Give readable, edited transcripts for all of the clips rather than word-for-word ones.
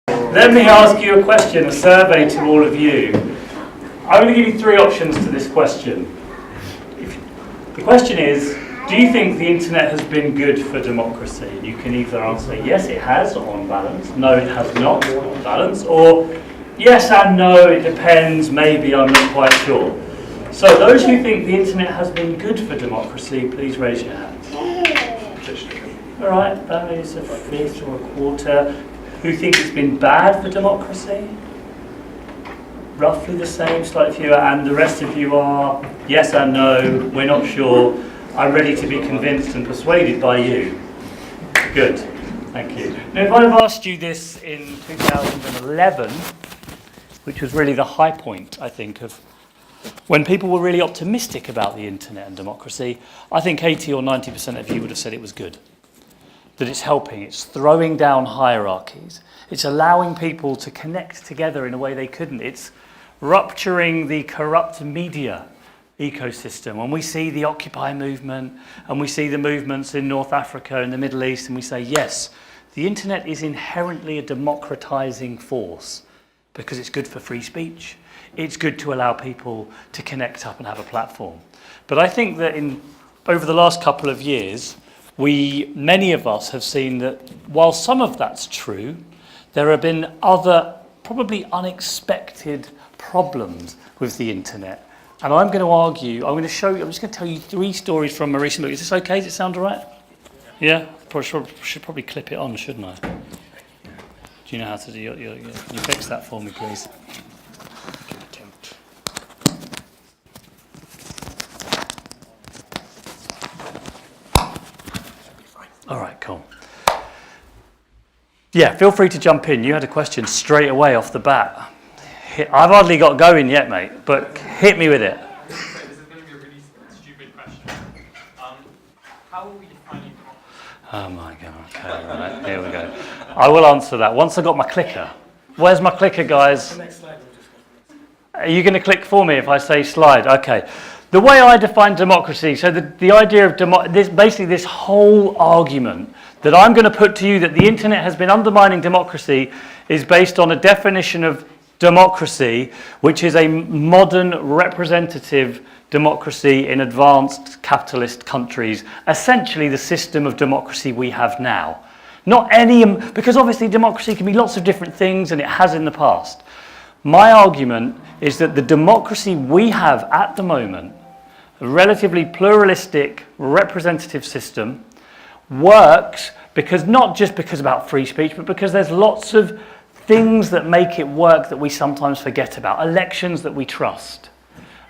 Let me ask you a question, a survey to all of you. I'm going to give you three options to this question. The question is, do you think the internet has been good for democracy? You can either answer yes, it has, on balance, no, it has not, on balance, or yes and no, it depends, maybe, I'm not quite sure. So those who think the internet has been good for democracy, please raise your hands. All right, that is a fifth or a quarter. Who think it's been bad for democracy? Roughly the same, slightly fewer, and the rest of you are yes and no, we're not sure. I'm ready to be convinced and persuaded by you. Good, thank you. Now, if I'd have asked you this in 2011, which was really the high point, I think, of when people were really optimistic about the internet and democracy, I think 80 or 90% of you would have said it was good. That it's helping, it's throwing down hierarchies, it's allowing people to connect together in a way they couldn't, it's rupturing the corrupt media ecosystem. When we see the Occupy movement and we see the movements in North Africa and the Middle East, and we say, yes, the internet is inherently a democratizing force because it's good for free speech. It's good to allow people to connect up and have a platform. But I think that over the last couple of years, many of us have seen that while some of that's true, there have been other probably unexpected problems with the internet. And I'm going to argue, I'm just going to tell you three stories from a recent book. Is this okay? Does it sound all right? Yeah? Should probably clip it on, shouldn't I? Do you know how to do you fix that for me, please? All right, cool. Yeah, feel free to jump in. You had a question straight away off the bat. I've hardly got going yet, mate, but hit me with it. This is going to be a really stupid question. How are we defining democracy? Oh my God, okay, right, here we go. I will answer that once I got my clicker. Where's my clicker, guys? The next slide. Are you going to click for me if I say slide? Okay. The way I define democracy, so the idea of this whole argument that I'm going to put to you that the internet has been undermining democracy is based on a definition of democracy, which is a modern representative democracy in advanced capitalist countries, essentially the system of democracy we have now. Not any, because obviously democracy can be lots of different things and it has in the past. My argument is that the democracy we have at the moment, a relatively pluralistic representative system, works because not just because about free speech, but because there's lots of things that make it work that we sometimes forget about. Elections that we trust.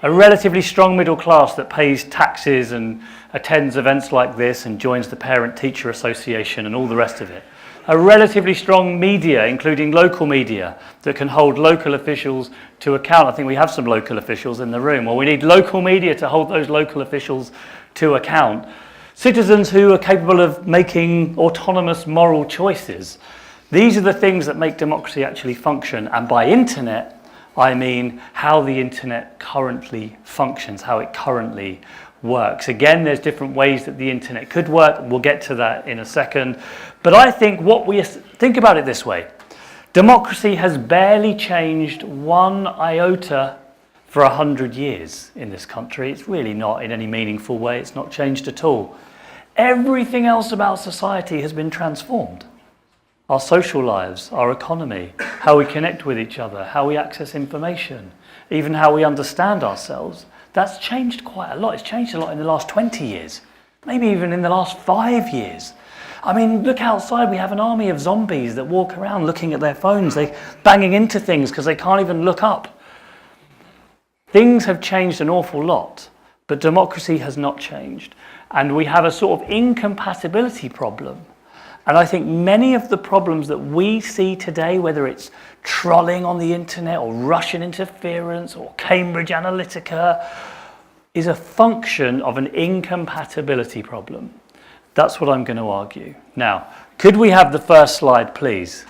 A relatively strong middle class that pays taxes and attends events like this and joins the Parent-Teacher Association and all the rest of it. A relatively strong media, including local media, that can hold local officials to account. I think we have some local officials in the room. Well, we need local media to hold those local officials to account. Citizens who are capable of making autonomous moral choices. These are the things that make democracy actually function. And by internet, I mean how the internet currently functions, how it currently works. Again, there's different ways that the internet could work. We'll get to that in a second. But I think think about it this way. Democracy has barely changed one iota for 100 years in this country. It's really not in any meaningful way. It's not changed at all. Everything else about society has been transformed. Our social lives, our economy, how we connect with each other, how we access information, even how we understand ourselves. That's changed quite a lot. It's changed a lot in the last 20 years, maybe even in the last 5 years. I mean, look outside. We have an army of zombies that walk around looking at their phones. They're banging into things because they can't even look up. Things have changed an awful lot, but democracy has not changed. And we have a sort of incompatibility problem. And I think many of the problems that we see today, whether it's trolling on the internet or Russian interference or Cambridge Analytica, is a function of an incompatibility problem. That's what I'm going to argue. Now, could we have the first slide, please?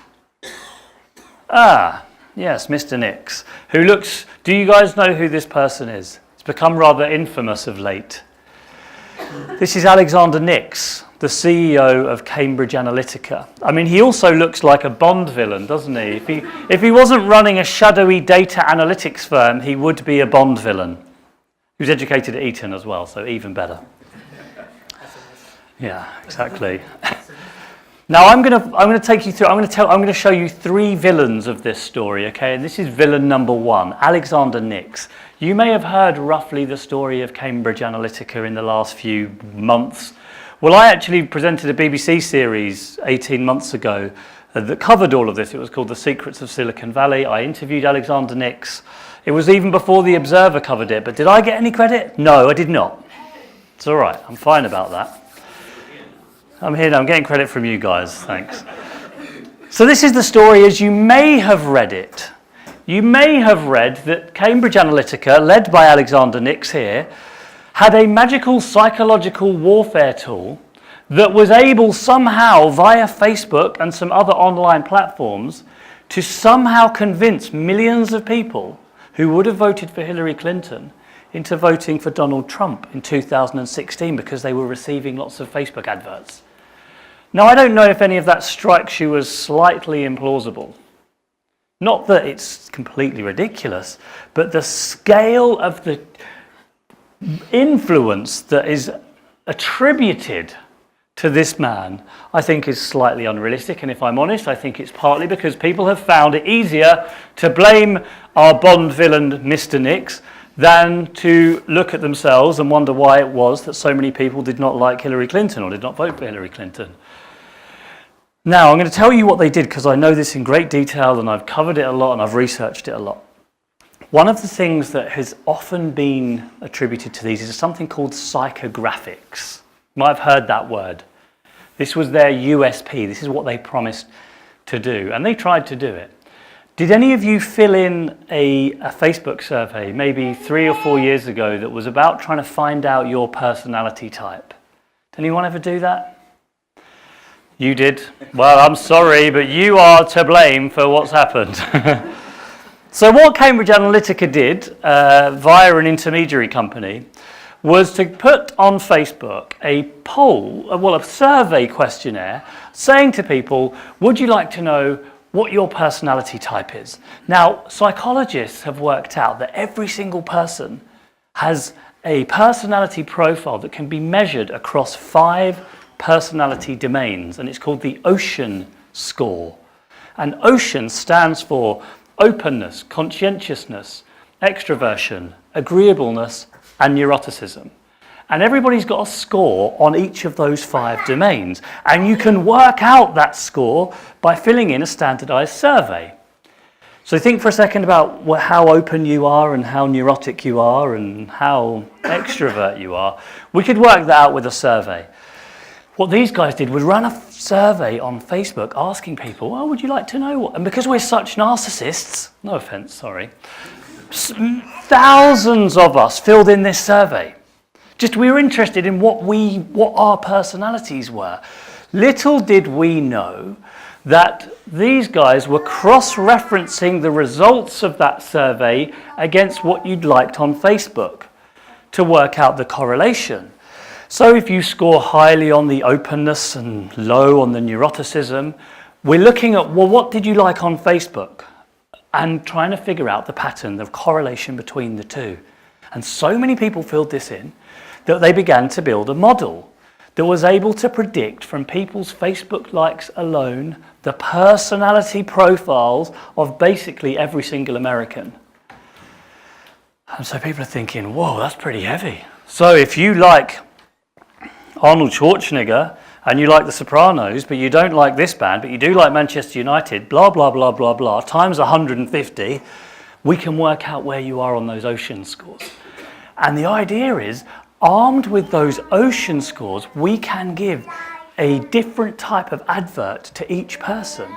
Yes, Mr. Nix, who looks, do you guys know who this person is? It's become rather infamous of late. This is Alexander Nix. the CEO of Cambridge Analytica. I mean, he also looks like a Bond villain, doesn't he? If he wasn't running a shadowy data analytics firm, he would be a Bond villain. He was educated at Eton as well, so even better. Yeah, exactly. Now I'm going to take you through. I'm going to show you 3 villains of this story. Okay, and this is villain number 1, Alexander Nix. You may have heard roughly the story of Cambridge Analytica in the last few months. Well, I actually presented a BBC series 18 months ago that covered all of this. It was called The Secrets of Silicon Valley. I interviewed Alexander Nix. It was even before The Observer covered it. But did I get any credit? No, I did not. It's all right. I'm fine about that. I'm here now. I'm getting credit from you guys. Thanks. So this is the story as you may have read it. You may have read that Cambridge Analytica, led by Alexander Nix here, had a magical psychological warfare tool that was able somehow, via Facebook and some other online platforms, to somehow convince millions of people who would have voted for Hillary Clinton into voting for Donald Trump in 2016 because they were receiving lots of Facebook adverts. Now, I don't know if any of that strikes you as slightly implausible. Not that it's completely ridiculous, but the scale of the influence that is attributed to this man, I think, is slightly unrealistic. And if I'm honest, I think it's partly because people have found it easier to blame our Bond villain, Mr. Nix, than to look at themselves and wonder why it was that so many people did not like Hillary Clinton or did not vote for Hillary Clinton. Now, I'm going to tell you what they did because I know this in great detail and I've covered it a lot and I've researched it a lot. One of the things that has often been attributed to these is something called psychographics. You might have heard that word. This was their USP. This is what they promised to do, and they tried to do it. Did any of you fill in a Facebook survey maybe 3 or 4 years ago that was about trying to find out your personality type? Did anyone ever do that? You did? Well, I'm sorry, but you are to blame for what's happened. So what Cambridge Analytica did via an intermediary company was to put on Facebook a poll, a survey questionnaire, saying to people, would you like to know what your personality type is? Now, psychologists have worked out that every single person has a personality profile that can be measured across 5 personality domains, and it's called the Ocean score. And Ocean stands for openness, conscientiousness, extroversion, agreeableness, and neuroticism. And everybody's got a score on each of those 5 domains. And you can work out that score by filling in a standardized survey. So think for a second about how open you are and how neurotic you are and how extrovert you are. We could work that out with a survey. What these guys did was run a survey on Facebook asking people, oh, would you like to know what? And because we're such narcissists, no offense, sorry, thousands of us filled in this survey. Just we were interested in what our personalities were. Little did we know that these guys were cross-referencing the results of that survey against what you'd liked on Facebook to work out the correlation. So if you score highly on the openness and low on the neuroticism, we're looking at, well, what did you like on Facebook? And trying to figure out the pattern, the correlation between the two. And so many people filled this in that they began to build a model that was able to predict from people's Facebook likes alone the personality profiles of basically every single American. And so people are thinking, whoa, that's pretty heavy. So if you like Arnold Schwarzenegger and you like The Sopranos, but you don't like this band, but you do like Manchester United, blah, blah, blah, blah, blah, times 150, we can work out where you are on those Ocean scores. And the idea is, armed with those Ocean scores, we can give a different type of advert to each person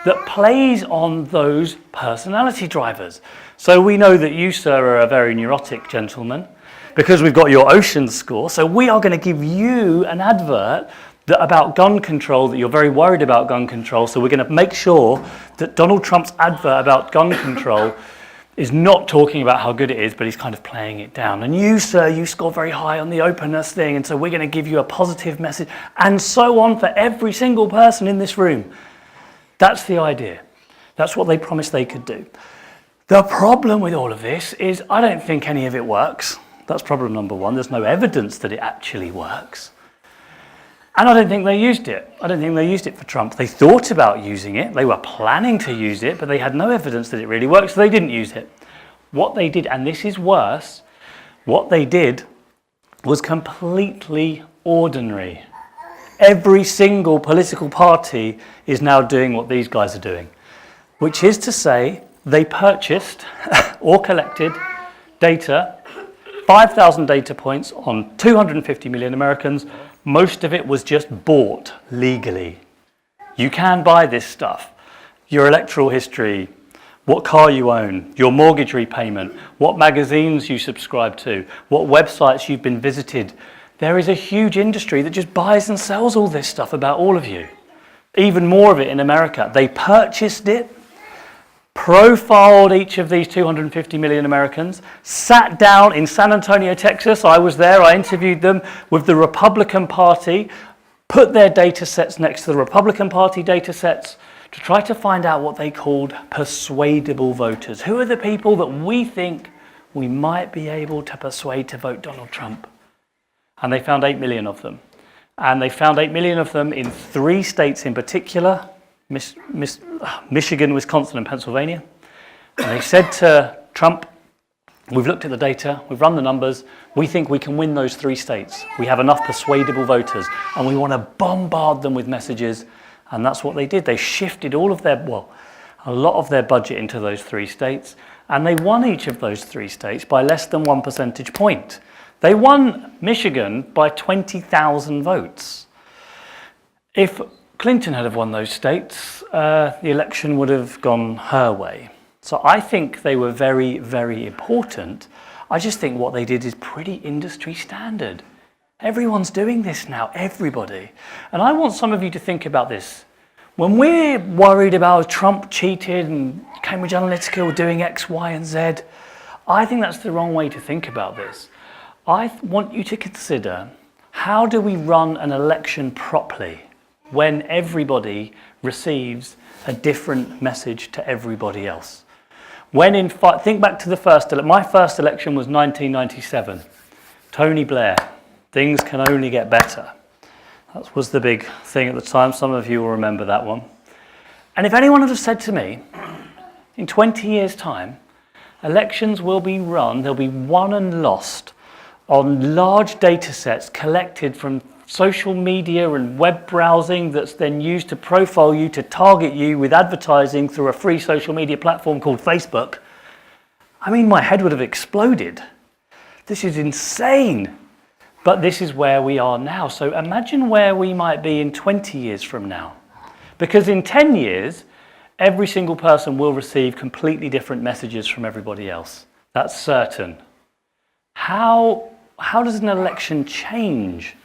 that plays on those personality drivers. So we know that you, sir, are a very neurotic gentleman, because we've got your Ocean score, so we are going to give you an advert about gun control, that you're very worried about gun control, so we're going to make sure that Donald Trump's advert about gun control is not talking about how good it is, but he's kind of playing it down. And you, sir, you score very high on the openness thing, and so we're going to give you a positive message, and so on for every single person in this room. That's the idea. That's what they promised they could do. The problem with all of this is I don't think any of it works. That's problem number one. There's no evidence that it actually works. And I don't think they used it. I don't think they used it for Trump. They thought about using it. They were planning to use it, but they had no evidence that it really worked, so they didn't use it. What they did, and this is worse, what they did was completely ordinary. Every single political party is now doing what these guys are doing, which is to say they purchased or collected data, 5,000 data points on 250 million Americans. Most of it was just bought legally. You can buy this stuff. Your electoral history, what car you own, your mortgage repayment, what magazines you subscribe to, what websites you've been visited. There is a huge industry that just buys and sells all this stuff about all of you. Even more of it in America. They purchased it, profiled each of these 250 million Americans, sat down in San Antonio, Texas. I was there, I interviewed them with the Republican Party, put their data sets next to the Republican Party data sets to try to find out what they called persuadable voters. Who are the people that we think we might be able to persuade to vote Donald Trump? And they found 8 million of them. And they found 8 million of them in 3 states in particular, Michigan, Wisconsin, and Pennsylvania. And they said to Trump, we've looked at the data, we've run the numbers, we think we can win those 3 states. We have enough persuadable voters, and we want to bombard them with messages. And that's what they did. They shifted all of their, a lot of their budget into those 3 states, and they won each of those 3 states by less than 1 percentage point. They won Michigan by 20,000 votes. If Clinton had have won those states, the election would have gone her way. So I think they were very, very important. I just think what they did is pretty industry standard. Everyone's doing this now, everybody. And I want some of you to think about this. When we're worried about Trump cheated and Cambridge Analytica were doing X, Y, and Z, I think that's the wrong way to think about this. I want you to consider, how do we run an election properly when everybody receives a different message to everybody else? When in fact, think back to my first election was 1997. Tony Blair, things can only get better. That was the big thing at the time. Some of you will remember that one. And if anyone had have said to me, in 20 years' time, elections will be run, they'll be won and lost on large data sets collected from social media and web browsing that's then used to profile you, to target you with advertising through a free social media platform called Facebook, I mean, my head would have exploded. This is insane. But this is where we are now. So imagine where we might be in 20 years from now. Because in 10 years, every single person will receive completely different messages from everybody else. That's certain. How does an election change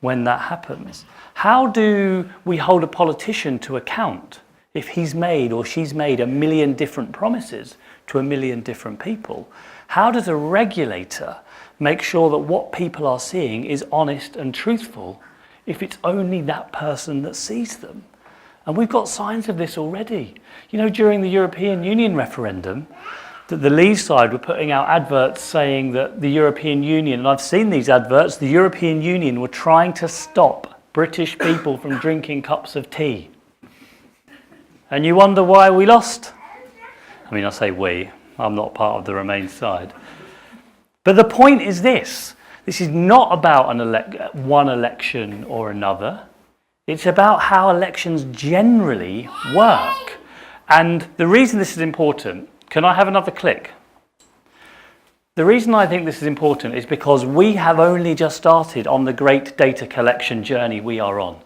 when that happens? How do we hold a politician to account if he's made or she's made 1 million different promises to 1 million different people? How does a regulator make sure that what people are seeing is honest and truthful if it's only that person that sees them? And we've got signs of this already. You know, during the European Union referendum, that the Leave side were putting out adverts saying that the European Union, and I've seen these adverts, the European Union were trying to stop British people from drinking cups of tea. And you wonder why we lost? I mean, I say we, I'm not part of the Remain side. But the point is this is not about one election or another. It's about how elections generally work. And the reason this is important, can I have another click? The reason I think this is important is because we have only just started on the great data collection journey we are on.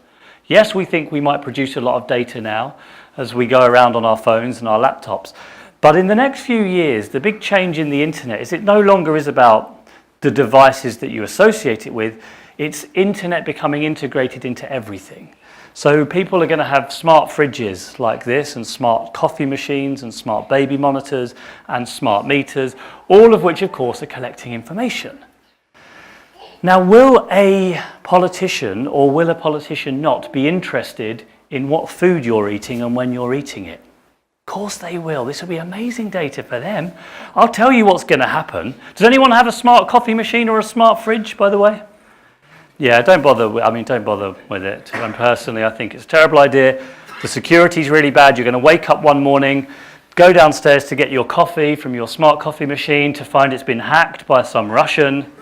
Yes, we think we might produce a lot of data now as we go around on our phones and our laptops. But in the next few years, the big change in the internet is it no longer is about the devices that you associate it with. It's internet becoming integrated into everything. So people are going to have smart fridges like this, and smart coffee machines, and smart baby monitors, and smart meters, all of which, of course, are collecting information. Now, will a politician, or will a politician not, be interested in what food you're eating and when you're eating it? Of course they will. This will be amazing data for them. I'll tell you what's going to happen. Does anyone have a smart coffee machine or a smart fridge, by the way? Yeah, don't bother with it. And personally, I think it's a terrible idea. The security's really bad. You're going to wake up one morning, go downstairs to get your coffee from your smart coffee machine to find it's been hacked by some Russian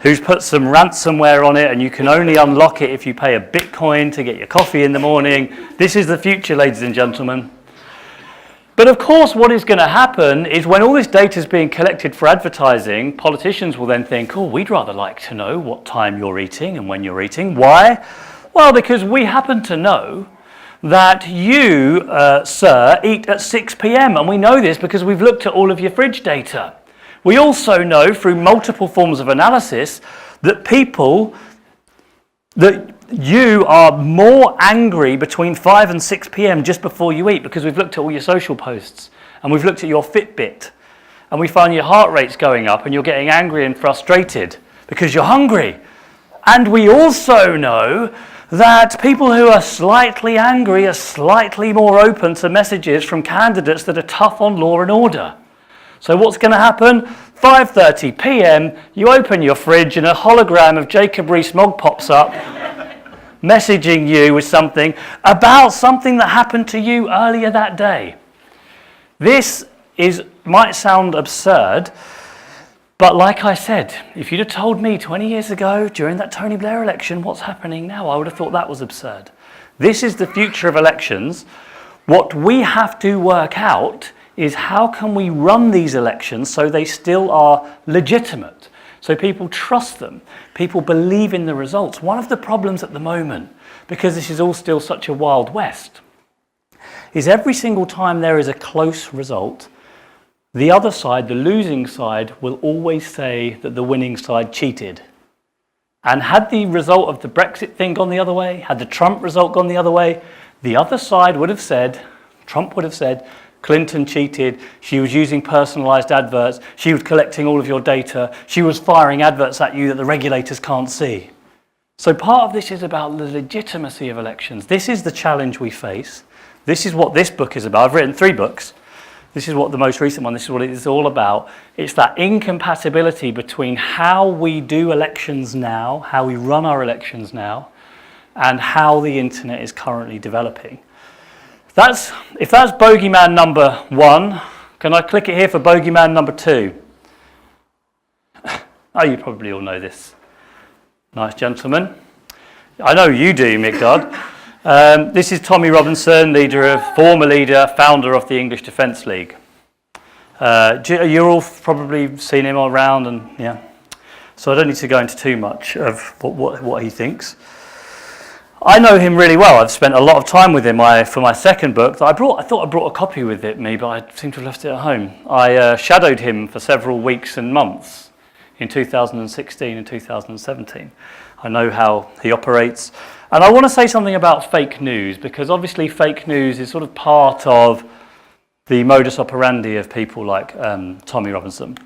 who's put some ransomware on it, and you can only unlock it if you pay a Bitcoin to get your coffee in the morning. This is the future, ladies and gentlemen. But of course, what is going to happen is when all this data is being collected for advertising, politicians will then think, oh, we'd rather like to know what time you're eating and when you're eating. Why? Well, because we happen to know that you, sir, eat at 6 p.m. And we know this because we've looked at all of your fridge data. We also know through multiple forms of analysis that you are more angry between 5 and 6 p.m. just before you eat, because we've looked at all your social posts and we've looked at your Fitbit, and we find your heart rate's going up and you're getting angry and frustrated because you're hungry. And we also know that people who are slightly angry are slightly more open to messages from candidates that are tough on law and order. So what's going to happen? 5:30 p.m, you open your fridge and a hologram of Jacob Rees-Mogg pops up messaging you with something about something that happened to you earlier that day. This might sound absurd, but like I said, if you'd have told me 20 years ago during that Tony Blair election what's happening now, I would have thought that was absurd. This is the future of elections. What we have to work out is how can we run these elections so they still are legitimate, so people trust them, people believe in the results. One of the problems at the moment, because this is all still such a wild west, is every single time there is a close result, the other side, the losing side, will always say that the winning side cheated. And had the result of the Brexit thing gone the other way, had the Trump result gone the other way, the other side would have said, Trump would have said, Clinton cheated, she was using personalised adverts, she was collecting all of your data, she was firing adverts at you that the regulators can't see. So part of this is about the legitimacy of elections. This is the challenge we face. This is what this book is about. I've written 3 books. This is what the most recent one, this is what it is all about. It's that incompatibility between how we do elections now, how we run our elections now, and how the internet is currently developing. If that's bogeyman number 1, can I click it here for bogeyman number 2? Oh, you probably all know this. Nice gentleman. I know you do, Mick Dodd. This is Tommy Robinson, former leader, founder of the English Defence League. You're all probably seen him around, and yeah. So I don't need to go into too much of what he thinks. I know him really well. I've spent a lot of time with him for my second book that I thought I brought a copy with me, but I seem to have left it at home. I shadowed him for several weeks and months in 2016 and 2017. I know how he operates. And I want to say something about fake news, because obviously fake news is sort of part of the modus operandi of people like Tommy Robinson.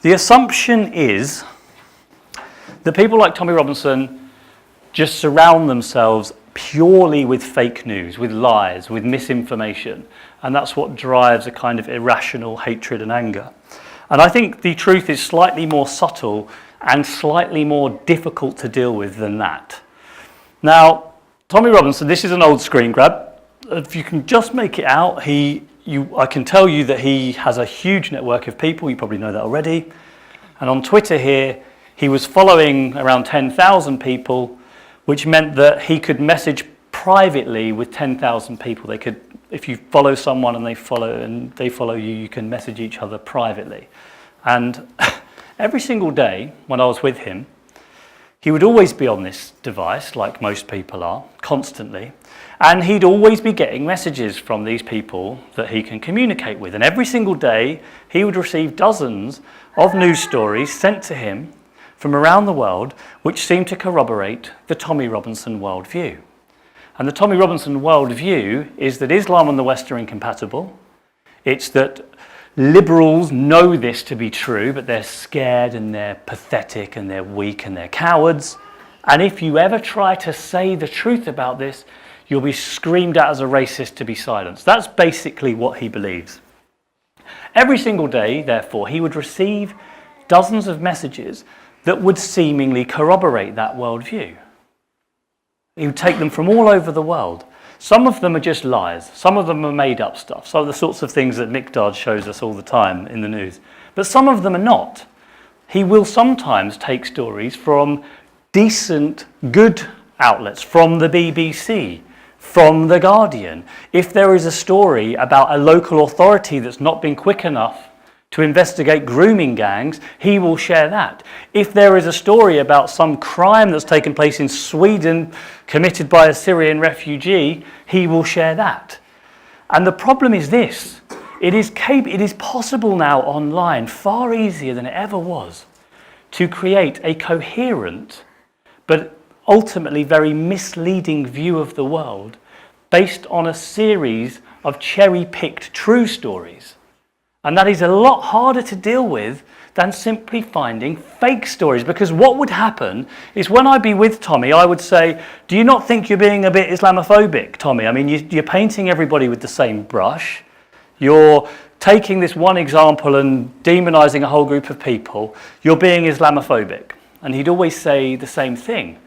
The assumption is that people like Tommy Robinson just surround themselves purely with fake news, with lies, with misinformation. And that's what drives a kind of irrational hatred and anger. And I think the truth is slightly more subtle and slightly more difficult to deal with than that. Now, Tommy Robinson, this is an old screen grab. If you can just make it out, I can tell you that he has a huge network of people. You probably know that already. And on Twitter here, he was following around 10,000 people, which meant that he could message privately with 10,000 people. If you follow someone and they follow you, you can message each other privately. And every single day when I was with him, he would always be on this device, like most people are, constantly. And he'd always be getting messages from these people that he can communicate with. And every single day, he would receive dozens of news stories sent to him from around the world which seem to corroborate the Tommy Robinson worldview. And the Tommy Robinson worldview is that Islam and the West are incompatible. It's that liberals know this to be true, but they're scared and they're pathetic and they're weak and they're cowards. And if you ever try to say the truth about this, you'll be screamed at as a racist to be silenced. That's basically what he believes. Every single day, therefore, he would receive dozens of messages that would seemingly corroborate that worldview. He would take them from all over the world. Some of them are just lies. Some of them are made up stuff. Some of the sorts of things that Miqdad shows us all the time in the news. But some of them are not. He will sometimes take stories from decent, good outlets, from the BBC, from The Guardian. If there is a story about a local authority that's not been quick enough to investigate grooming gangs, he will share that. If there is a story about some crime that's taken place in Sweden committed by a Syrian refugee, he will share that. And the problem is this: it is possible now online, far easier than it ever was, to create a coherent but ultimately very misleading view of the world based on a series of cherry-picked true stories. And that is a lot harder to deal with than simply finding fake stories. Because what would happen is when I'd be with Tommy, I would say, do you not think you're being a bit Islamophobic, Tommy? I mean, you're painting everybody with the same brush. You're taking this one example and demonizing a whole group of people. You're being Islamophobic. And he'd always say the same thing.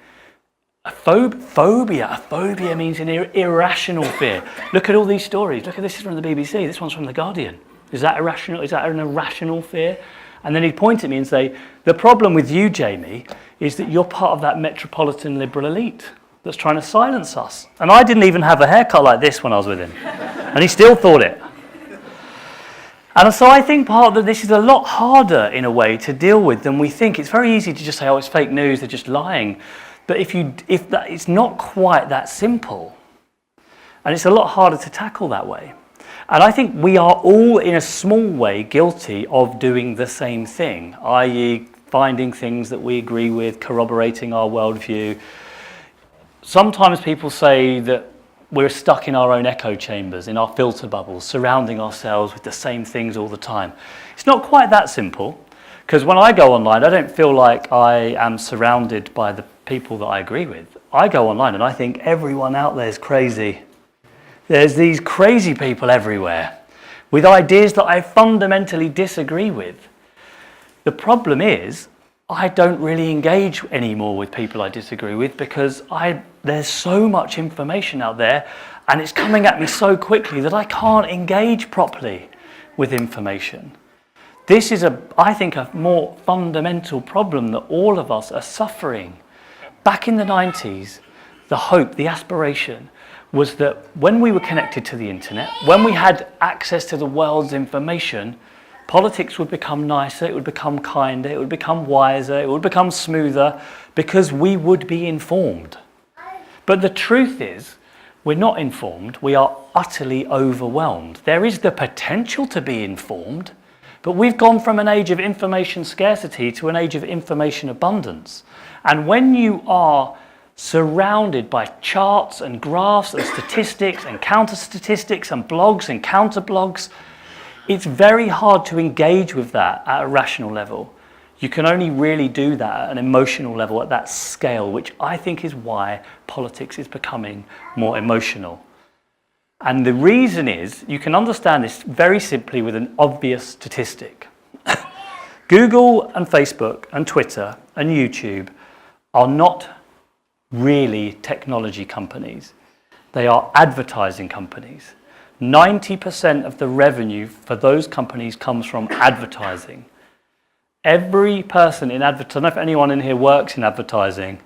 A phobia means an irrational fear. Look at all these stories. Look at this is from the BBC. This one's from The Guardian. Is that irrational? Is that an irrational fear? And then he'd point at me and say, the problem with you, Jamie, is that you're part of that metropolitan liberal elite that's trying to silence us. And I didn't even have a haircut like this when I was with him. And he still thought it. And so I think part of this is a lot harder in a way to deal with than we think. It's very easy to just say, oh, it's fake news, they're just lying. But it's not quite that simple. And it's a lot harder to tackle that way. And I think we are all, in a small way, guilty of doing the same thing, i.e. finding things that we agree with, corroborating our worldview. Sometimes people say that we're stuck in our own echo chambers, in our filter bubbles, surrounding ourselves with the same things all the time. It's not quite that simple, because when I go online, I don't feel like I am surrounded by the people that I agree with. I go online and I think everyone out there is crazy. There's these crazy people everywhere with ideas that I fundamentally disagree with. The problem is, I don't really engage anymore with people I disagree with because there's so much information out there and it's coming at me so quickly that I can't engage properly with information. This is, I think, a more fundamental problem that all of us are suffering. Back in the 90s, the hope, the aspiration was that when we were connected to the internet, when we had access to the world's information, politics would become nicer, it would become kinder, it would become wiser, it would become smoother, because we would be informed. But the truth is, we're not informed, we are utterly overwhelmed. There is the potential to be informed, but we've gone from an age of information scarcity to an age of information abundance. And when you are surrounded by charts and graphs and statistics and counter-statistics and blogs and counter-blogs, it's very hard to engage with that at a rational level. You can only really do that at an emotional level, at that scale, which I think is why politics is becoming more emotional. And the reason is, you can understand this very simply with an obvious statistic. Google and Facebook and Twitter and YouTube are not really technology companies. They are advertising companies. 90% of the revenue for those companies comes from advertising. Every person in advertising, I don't know if anyone in here works in advertising,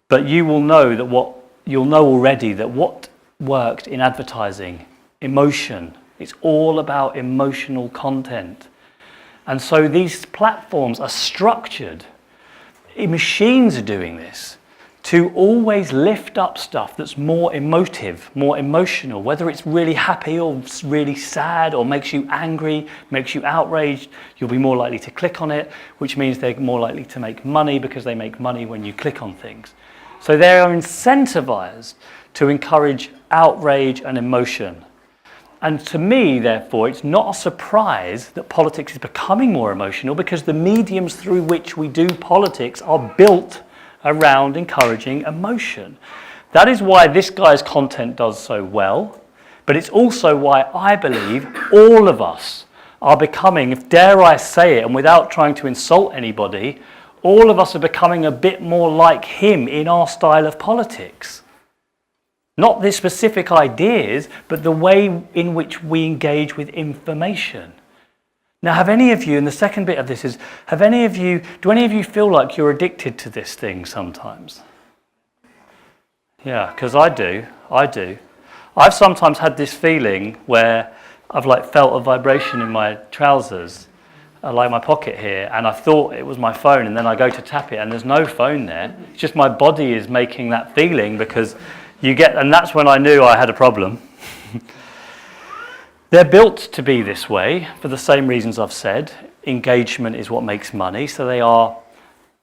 but you will know that you'll know already that what worked in advertising, emotion. It's all about emotional content. And so these platforms are structured. Machines are doing this to always lift up stuff that's more emotive, more emotional, whether it's really happy or really sad or makes you angry, makes you outraged, you'll be more likely to click on it, which means they're more likely to make money because they make money when you click on things. So they are incentivized to encourage outrage and emotion. And to me, therefore, it's not a surprise that politics is becoming more emotional because the mediums through which we do politics are built around encouraging emotion. That is why this guy's content does so well, but it's also why I believe all of us are becoming, if dare I say it, and without trying to insult anybody, all of us are becoming a bit more like him in our style of politics. Not the specific ideas, but the way in which we engage with information. Now, have any of you, and the second bit of this is, do any of you feel like you're addicted to this thing sometimes? Yeah, because I do. I've sometimes had this feeling where I've felt a vibration in my trousers, like my pocket here, and I thought it was my phone, and then I go to tap it, and there's no phone there. It's just my body is making that feeling because and that's when I knew I had a problem. They're built to be this way for the same reasons I've said. Engagement is what makes money. So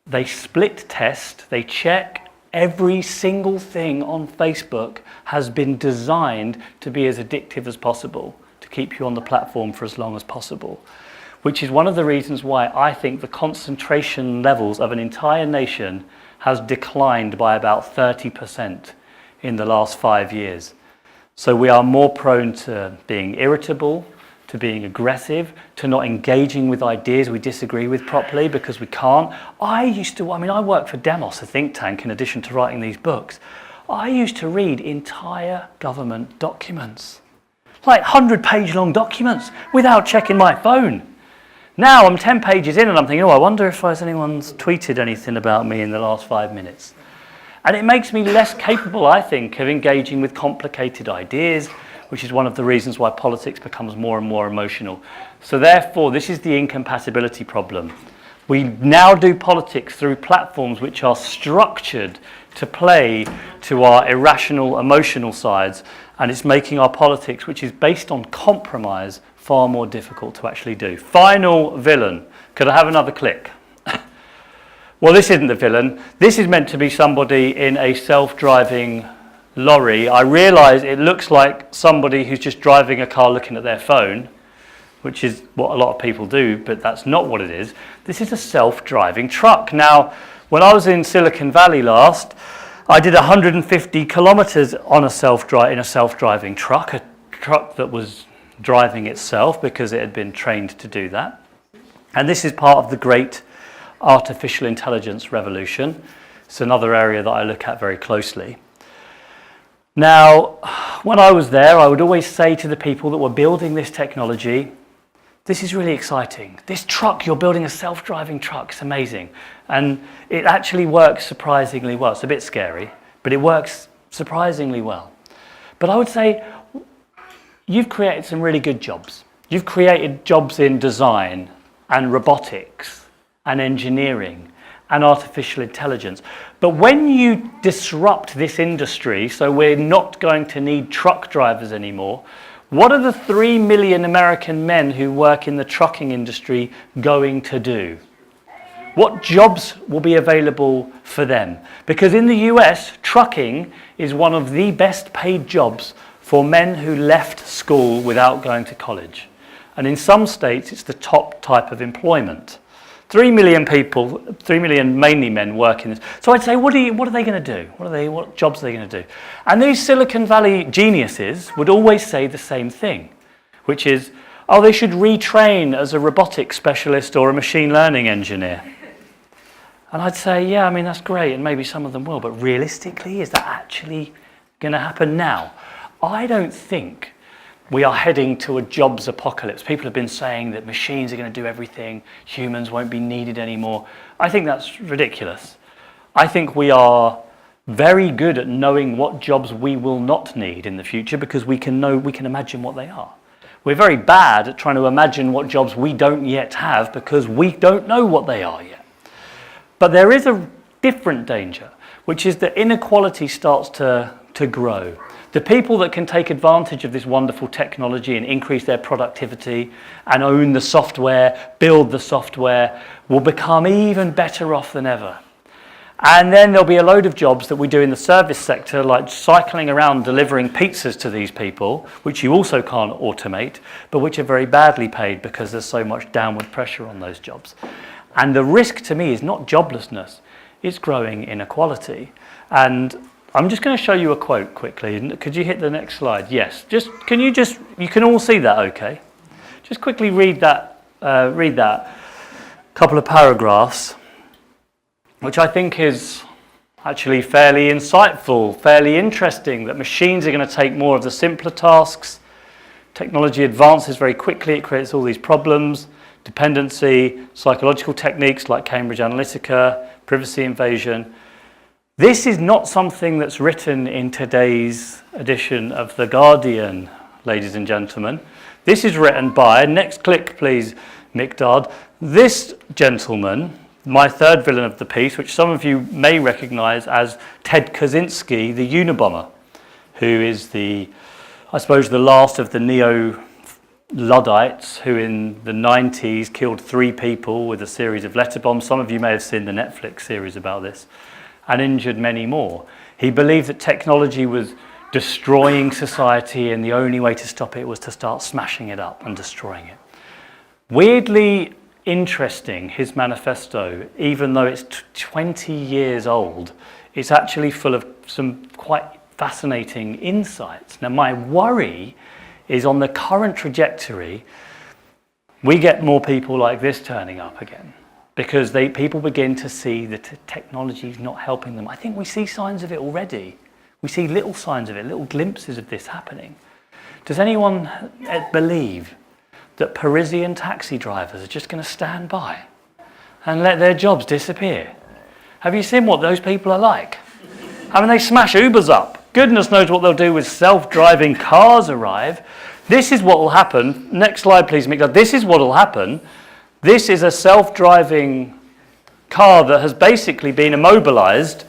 they split test, they check every single thing on Facebook has been designed to be as addictive as possible, to keep you on the platform for as long as possible, which is one of the reasons why I think the concentration levels of an entire nation has declined by about 30% in the last 5 years. So we are more prone to being irritable, to being aggressive, to not engaging with ideas we disagree with properly because we can't. I work for Demos, a think tank, in addition to writing these books. I used to read entire government documents, like 100-page long documents, without checking my phone. Now I'm 10 pages in and I'm thinking, I wonder if anyone's tweeted anything about me in the last 5 minutes. And it makes me less capable, I think, of engaging with complicated ideas, which is one of the reasons why politics becomes more and more emotional. So therefore, this is the incompatibility problem. We now do politics through platforms which are structured to play to our irrational, emotional sides, and it's making our politics, which is based on compromise, far more difficult to actually do. Final villain. Could I have another click? Well, this isn't the villain. This is meant to be somebody in a self-driving lorry. I realise it looks like somebody who's just driving a car looking at their phone, which is what a lot of people do, but that's not what it is. This is a self-driving truck. Now, when I was in Silicon Valley last, I did 150 kilometers on a self-driving truck, a truck that was driving itself because it had been trained to do that. And this is part of the great artificial intelligence revolution. It's another area that I look at very closely. Now, when I was there, I would always say to the people that were building this technology, this is really exciting. This truck, you're building a self-driving truck, it's amazing. And it actually works surprisingly well. It's a bit scary, but it works surprisingly well. But I would say, you've created some really good jobs. You've created jobs in design and robotics and engineering and artificial intelligence. But when you disrupt this industry, so we're not going to need truck drivers anymore, what are the 3 million American men who work in the trucking industry going to do? What jobs will be available for them? Because in the US, trucking is one of the best paid jobs for men who left school without going to college. And in some states, it's the top type of employment. 3 million people, 3 million mainly men work in this. So I'd say, what are they going to do? What jobs are they going to do? And these Silicon Valley geniuses would always say the same thing, which is, they should retrain as a robotics specialist or a machine learning engineer. And I'd say, yeah, that's great, and maybe some of them will, but realistically, is that actually going to happen now? I don't think we are heading to a jobs apocalypse. People have been saying that machines are going to do everything, humans won't be needed anymore. I think that's ridiculous. I think we are very good at knowing what jobs we will not need in the future because we can imagine what they are. We're very bad at trying to imagine what jobs we don't yet have because we don't know what they are yet. But there is a different danger, which is that inequality starts to grow. The people that can take advantage of this wonderful technology and increase their productivity and own the software, build the software, will become even better off than ever. And then there'll be a load of jobs that we do in the service sector, like cycling around delivering pizzas to these people, which you also can't automate, but which are very badly paid because there's so much downward pressure on those jobs. And the risk to me is not joblessness, it's growing inequality. And I'm just going to show you a quote quickly. Could you hit the next slide? Yes. You can all see that okay? Just quickly read that couple of paragraphs, which I think is actually fairly insightful, fairly interesting, that machines are going to take more of the simpler tasks. Technology advances very quickly, it creates all these problems, dependency, psychological techniques like Cambridge Analytica, privacy invasion. This is not something that's written in today's edition of The Guardian, ladies and gentlemen. This is written by, next click please, Miqdad, this gentleman, my third villain of the piece, which some of you may recognise as Ted Kaczynski, the Unabomber, who is the last of the neo-Luddites who in the 90s killed 3 people with a series of letter bombs. Some of you may have seen the Netflix series about this, and injured many more. He believed that technology was destroying society and the only way to stop it was to start smashing it up and destroying it. Weirdly interesting, his manifesto, even though it's 20 years old, it's actually full of some quite fascinating insights. Now, my worry is on the current trajectory, we get more people like this turning up again because people begin to see that technology is not helping them. I think we see signs of it already. We see little signs of it, little glimpses of this happening. Does anyone believe that Parisian taxi drivers are just going to stand by and let their jobs disappear? Have you seen what those people are like? I mean, they smash Ubers up. Goodness knows what they'll do with self-driving cars arrive. This is what will happen. Next slide, please, Mick. This is what will happen. This is a self-driving car that has basically been immobilized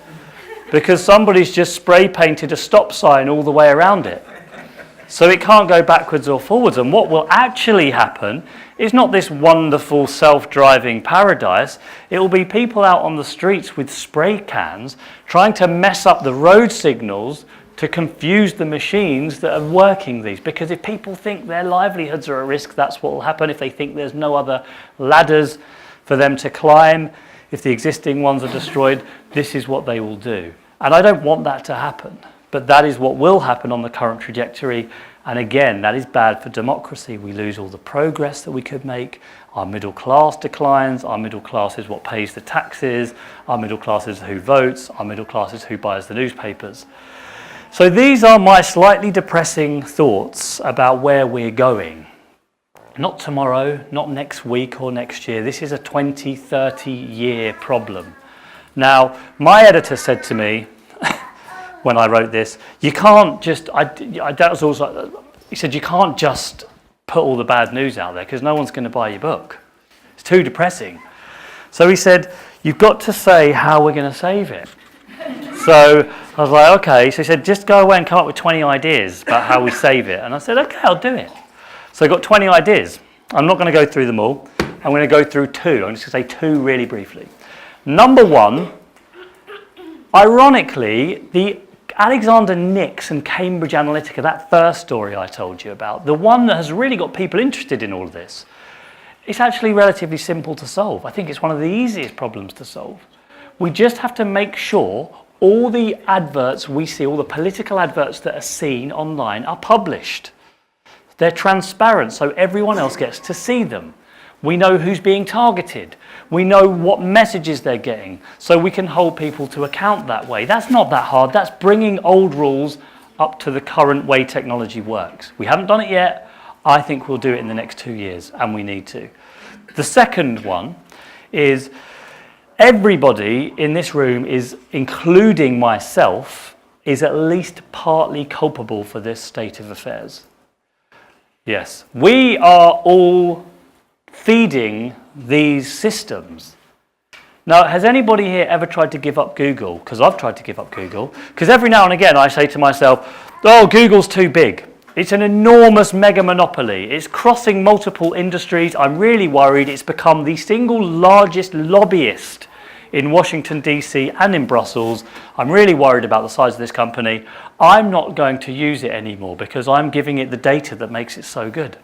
because somebody's just spray painted a stop sign all the way around it. So it can't go backwards or forwards. And what will actually happen is not this wonderful self-driving paradise. It will be people out on the streets with spray cans trying to mess up the road signals to confuse the machines that are working these. Because if people think their livelihoods are at risk, that's what will happen. If they think there's no other ladders for them to climb, if the existing ones are destroyed, this is what they will do. And I don't want that to happen. But that is what will happen on the current trajectory. And again, that is bad for democracy. We lose all the progress that we could make. Our middle class declines. Our middle class is what pays the taxes. Our middle class is who votes. Our middle class is who buys the newspapers. So these are my slightly depressing thoughts about where we're going. Not tomorrow, not next week or next year. This is a 20, 30-year problem. Now, my editor said to me, when I wrote this, you can't just, that was also, he said, you can't just put all the bad news out there because no one's going to buy your book. It's too depressing. So he said, you've got to say how we're going to save it. So I was like, okay. So he said, just go away and come up with 20 ideas about how we save it. And I said, okay, I'll do it. So I got 20 ideas. I'm not going to go through them all. I'm going to go through 2. I'm just going to say 2 really briefly. Number 1, ironically, the Alexander Nix and Cambridge Analytica, that first story I told you about, the one that has really got people interested in all of this, it's actually relatively simple to solve. I think it's one of the easiest problems to solve. We just have to make sure all the adverts we see, all the political adverts that are seen online are published. They're transparent, so everyone else gets to see them. We know who's being targeted. We know what messages they're getting, so we can hold people to account that way. That's not that hard. That's bringing old rules up to the current way technology works. We haven't done it yet. I think we'll do it in the next 2 years, and we need to. The second one is everybody in this room, including myself, is at least partly culpable for this state of affairs. Yes, we are all feeding these systems. Now, has anybody here ever tried to give up Google? Because I've tried to give up Google. Because every now and again I say to myself, oh, Google's too big. It's an enormous mega monopoly. It's crossing multiple industries. I'm really worried. It's become the single largest lobbyist in Washington, D.C. and in Brussels. I'm really worried about the size of this company. I'm not going to use it anymore because I'm giving it the data that makes it so good.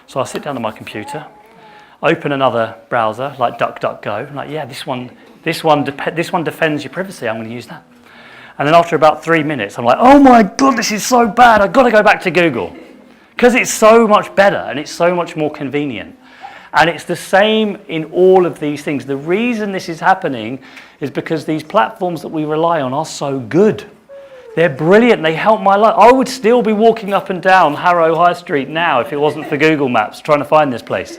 So I sit down on my computer, open another browser like DuckDuckGo. I'm like, yeah, this one defends your privacy. I'm going to use that. And then after about 3 minutes, I'm like, oh my God, this is so bad. I've got to go back to Google because it's so much better and it's so much more convenient. And it's the same in all of these things. The reason this is happening is because these platforms that we rely on are so good. They're brilliant. They help my life. I would still be walking up and down Harrow High Street now if it wasn't for Google Maps trying to find this place.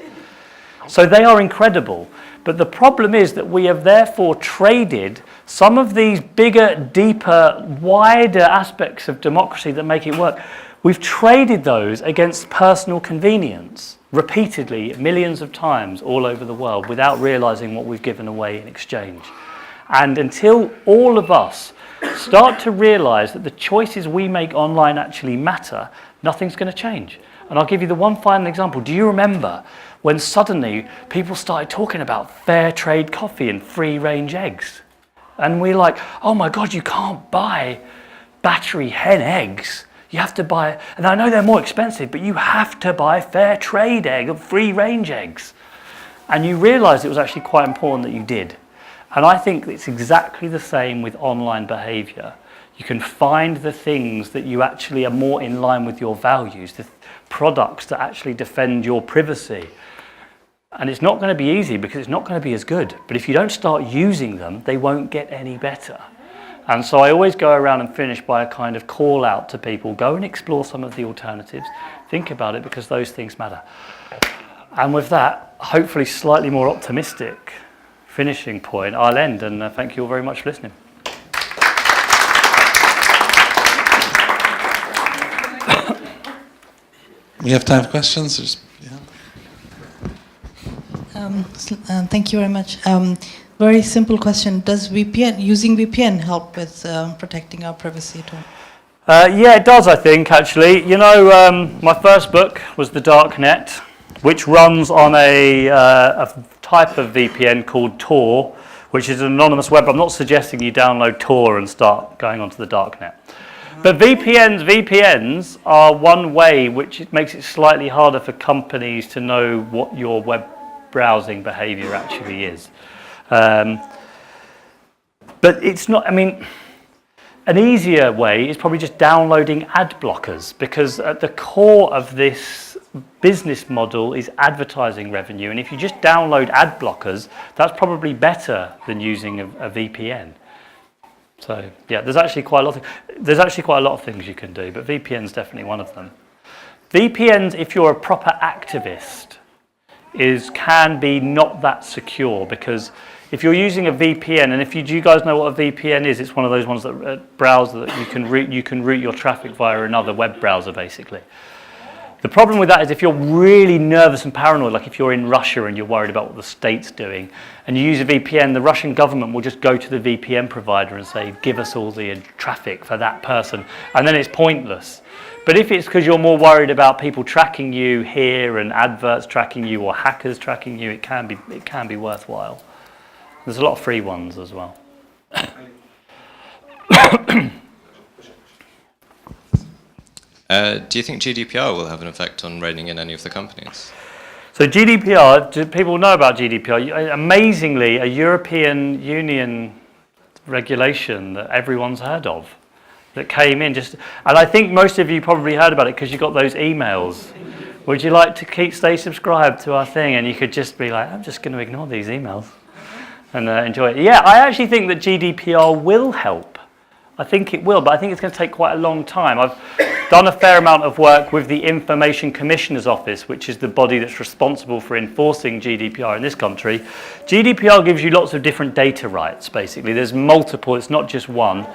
So they are incredible. But the problem is that we have therefore traded some of these bigger, deeper, wider aspects of democracy that make it work. We've traded those against personal convenience repeatedly, millions of times all over the world without realizing what we've given away in exchange. And until all of us start to realize that the choices we make online actually matter, nothing's going to change. And I'll give you the one final example. Do you remember when suddenly people started talking about fair trade coffee and free range eggs? And we're like, oh my God, you can't buy battery hen eggs. You have to buy, and I know they're more expensive, but you have to buy fair trade egg or free range eggs. And you realize it was actually quite important that you did. And I think it's exactly the same with online behavior. You can find the things that you actually are more in line with your values, the products that actually defend your privacy. And it's not going to be easy because it's not going to be as good. But if you don't start using them, they won't get any better. And so I always go around and finish by a kind of call out to people, go and explore some of the alternatives, think about it because those things matter. And with that, hopefully slightly more optimistic finishing point, I'll end and thank you all very much for listening. We have time for questions. Thank you very much. Very simple question. Does using VPN help with protecting our privacy at all? Yeah, it does, I think, actually. You know, my first book was The Dark Net, which runs on a type of VPN called Tor, which is an anonymous web. I'm not suggesting you download Tor and start going onto the dark net. But VPNs are one way which makes it slightly harder for companies to know what your web browsing behavior actually is. But it's not, I mean, an easier way is probably just downloading ad blockers, because at the core of this business model is advertising revenue. And if you just download ad blockers, that's probably better than using a VPN. So yeah, there's actually quite a lot of things you can do, but VPN's definitely one of them. VPNs, if you're a proper activist, can be not that secure, because if you're using a VPN, and do you guys know what a VPN is? It's one of those ones that browser that you can route your traffic via another web browser, basically. The problem with that is if you're really nervous and paranoid, like if you're in Russia and you're worried about what the state's doing, and you use a VPN, the Russian government will just go to the VPN provider and say, give us all the traffic for that person, and then it's pointless. But if it's because you're more worried about people tracking you here and adverts tracking you or hackers tracking you, it can be worthwhile. There's a lot of free ones as well. Do you think GDPR will have an effect on reining in any of the companies? So GDPR, do people know about GDPR? Amazingly, a European Union regulation that everyone's heard of, that came in and I think most of you probably heard about it because you got those emails. Would you like to stay subscribed to our thing? And you could just be like, I'm just going to ignore these emails and enjoy it. Yeah, I actually think that GDPR will help. I think it will, but I think it's going to take quite a long time. I've done a fair amount of work with the Information Commissioner's Office, which is the body that's responsible for enforcing GDPR in this country. GDPR gives you lots of different data rights, basically. There's multiple, it's not just one.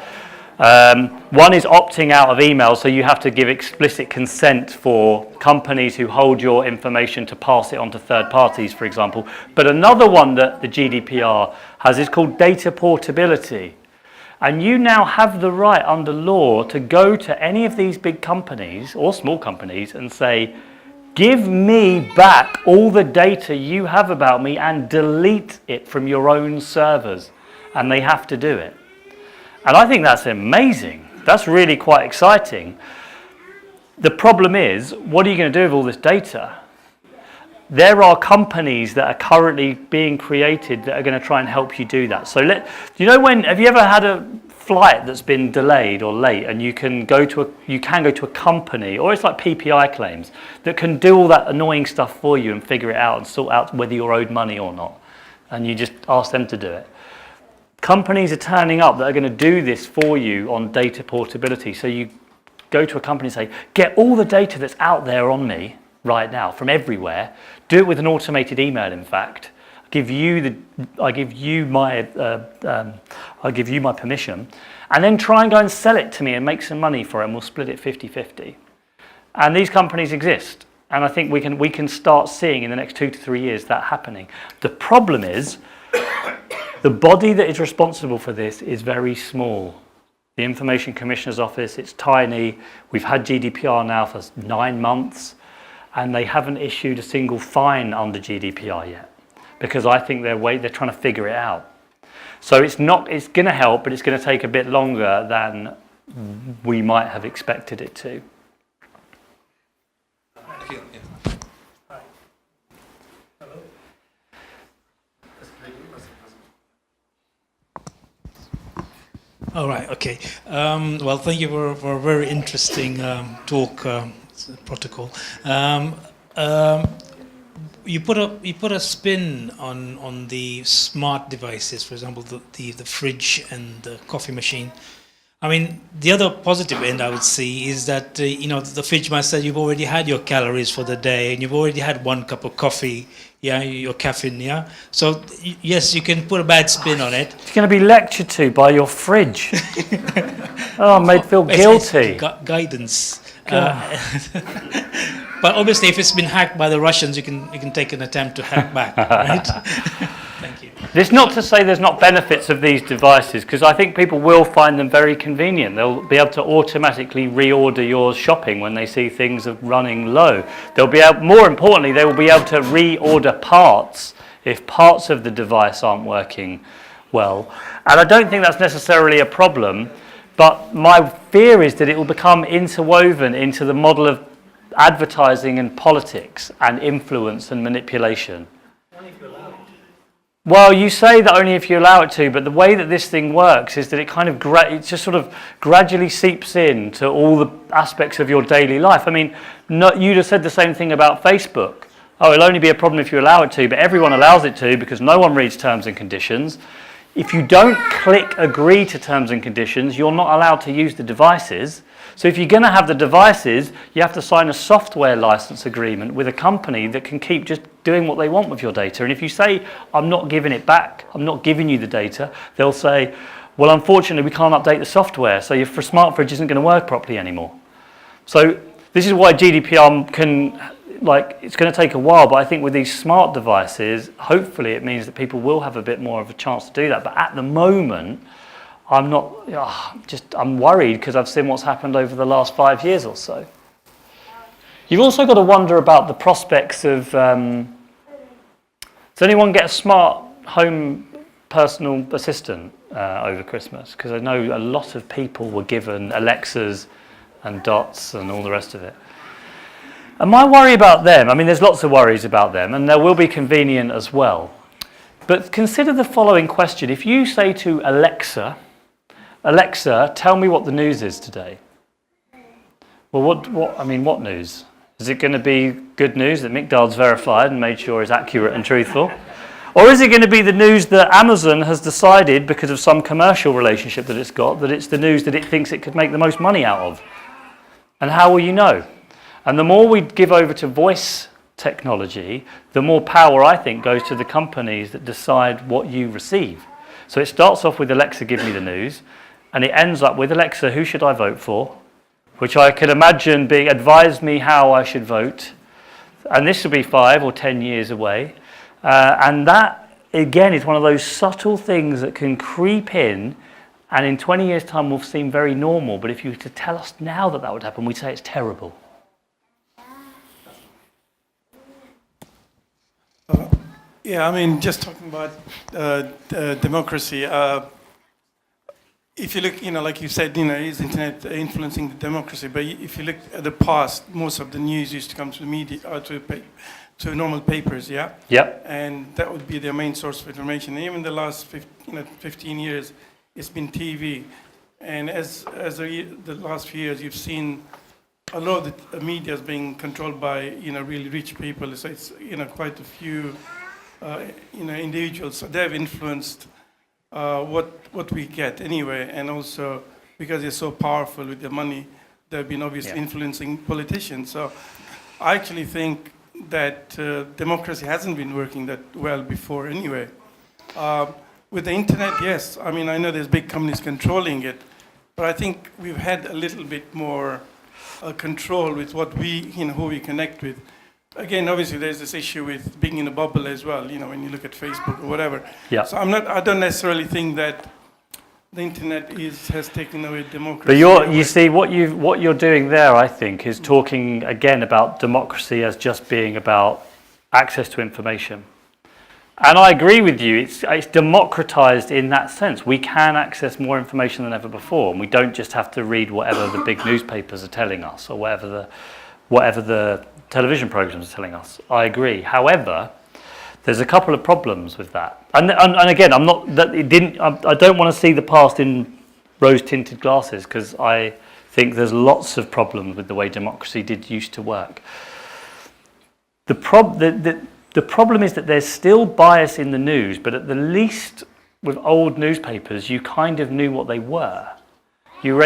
One is opting out of email, so you have to give explicit consent for companies who hold your information to pass it on to third parties, for example. But another one that the GDPR has is called data portability. And you now have the right under law to go to any of these big companies or small companies and say, give me back all the data you have about me and delete it from your own servers. And they have to do it. And I think that's amazing. That's really quite exciting. The problem is, what are you going to do with all this data? There are companies that are currently being created that are going to try and help you do that. So have you ever had a flight that's been delayed or late, and you can go to a company, or it's like PPI claims, that can do all that annoying stuff for you and figure it out and sort out whether you're owed money or not. And you just ask them to do it. Companies are turning up that are going to do this for you on data portability. So you go to a company and say, get all the data that's out there on me right now from everywhere. Do it with an automated email, in fact. I give you my permission, and then try and go and sell it to me and make some money for it, and we'll split it 50-50. And these companies exist, and I think we can start seeing in the next 2 to 3 years that happening. The problem is, the body that is responsible for this is very small. The Information Commissioner's Office, it's tiny. We've had GDPR now for 9 months, and they haven't issued a single fine under GDPR yet, because I think they're trying to figure it out. So it's going to help, but it's going to take a bit longer than we might have expected it to. All right, okay. Well, thank you for a very interesting talk, protocol. You put a spin on the smart devices, for example, the fridge and the coffee machine. I mean, the other positive end I would see is that the fridge might say you've already had your calories for the day and you've already had 1 cup of coffee, your caffeine, yeah. So yes, you can put a bad spin on it. It's going to be lectured to by your fridge. Oh, I'm made feel guilty. Guidance. But obviously, if it's been hacked by the Russians, you can take an attempt to hack back, right? Thank you. It's not to say there's not benefits of these devices, because I think people will find them very convenient. They'll be able to automatically reorder your shopping when they see things are running low. More importantly, they will be able to reorder parts if parts of the device aren't working well. And I don't think that's necessarily a problem, but my fear is that it will become interwoven into the model of advertising and politics and influence and manipulation. Well, you say that only if you allow it to, but the way that this thing works is that it kind of it just sort of gradually seeps in to all the aspects of your daily life. I mean, you'd have said the same thing about Facebook. Oh, it'll only be a problem if you allow it to, but everyone allows it to because no one reads terms and conditions. If you don't click agree to terms and conditions, you're not allowed to use the devices. So if you're going to have the devices, you have to sign a software license agreement with a company that can keep just doing what they want with your data. And if you say, I'm not giving it back, I'm not giving you the data, they'll say, well, unfortunately, we can't update the software, so your smart fridge isn't going to work properly anymore. So this is why GDPR it's going to take a while, but I think with these smart devices, hopefully it means that people will have a bit more of a chance to do that. But at the moment, I'm worried because I've seen what's happened over the last 5 years or so. You've also got to wonder about the prospects of, does anyone get a smart home personal assistant over Christmas? Because I know a lot of people were given Alexas and Dots and all the rest of it. And my worry about them, I mean, there's lots of worries about them, and they will be convenient as well. But consider the following question. If you say to Alexa, tell me what the news is today. Well, what news? Is it going to be good news that Mick Dard's verified and made sure is accurate and truthful? Or is it going to be the news that Amazon has decided, because of some commercial relationship that it's got, that it's the news that it thinks it could make the most money out of? And how will you know? And the more we give over to voice technology, the more power, I think, goes to the companies that decide what you receive. So it starts off with Alexa, give me the news. and it ends up with, Alexa, who should I vote for? Which I can imagine being advise me how I should vote. And this will be 5 or 10 years away. And that, again, is one of those subtle things that can creep in, and in 20 years' time will seem very normal. But if you were to tell us now that that would happen, we'd say it's terrible. Yeah, I mean, just talking about democracy. If you look, like you said, is internet influencing the democracy? But if you look at the past, most of the news used to come to the media or to normal papers, yeah. Yep. And that would be their main source of information. And even the last 15 years, it's been TV. And as the last few years, you've seen a lot of the media is being controlled by really rich people. So it's quite a few individuals. So they've influenced what we get anyway, and also because they're so powerful with their money, they've been obviously influencing politicians. So I actually think that democracy hasn't been working that well before anyway. With the internet, yes, I mean, I know there's big companies controlling it, but I think we've had a little bit more control with what who we connect with. Again, obviously, there's this issue with being in a bubble as well. When you look at Facebook or whatever. Yeah. So I don't necessarily think that the internet has taken away democracy. But you see, what you're doing there, I think, is talking again about democracy as just being about access to information. And I agree with you. It's democratized in that sense. We can access more information than ever before, and we don't just have to read whatever the big newspapers are telling us or whatever the television programs are telling us. I agree. However, there's a couple of problems with that. And again, I don't want to see the past in rose-tinted glasses, because I think there's lots of problems with the way democracy used to work. The problem is that there's still bias in the news, but at the least with old newspapers, you kind of knew what they were. You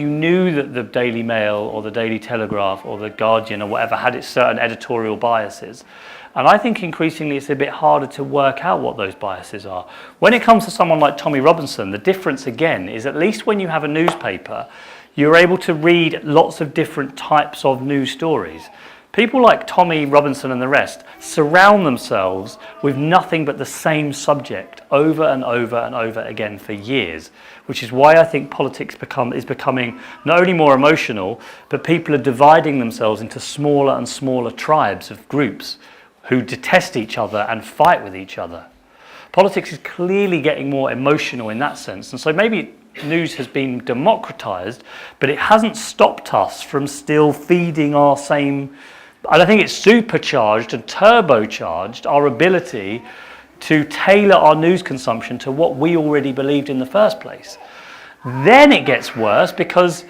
knew that the Daily Mail or the Daily Telegraph or the Guardian or whatever had its certain editorial biases. And I think increasingly it's a bit harder to work out what those biases are. When it comes to someone like Tommy Robinson, the difference again is at least when you have a newspaper, you're able to read lots of different types of news stories. People like Tommy Robinson and the rest surround themselves with nothing but the same subject over and over and over again for years, which is why I think politics is becoming not only more emotional, but people are dividing themselves into smaller and smaller tribes of groups who detest each other and fight with each other. Politics is clearly getting more emotional in that sense, and so maybe news has been democratized, but it hasn't stopped us from still feeding our same. And I think it's supercharged and turbocharged our ability to tailor our news consumption to what we already believed in the first place. Then it gets worse because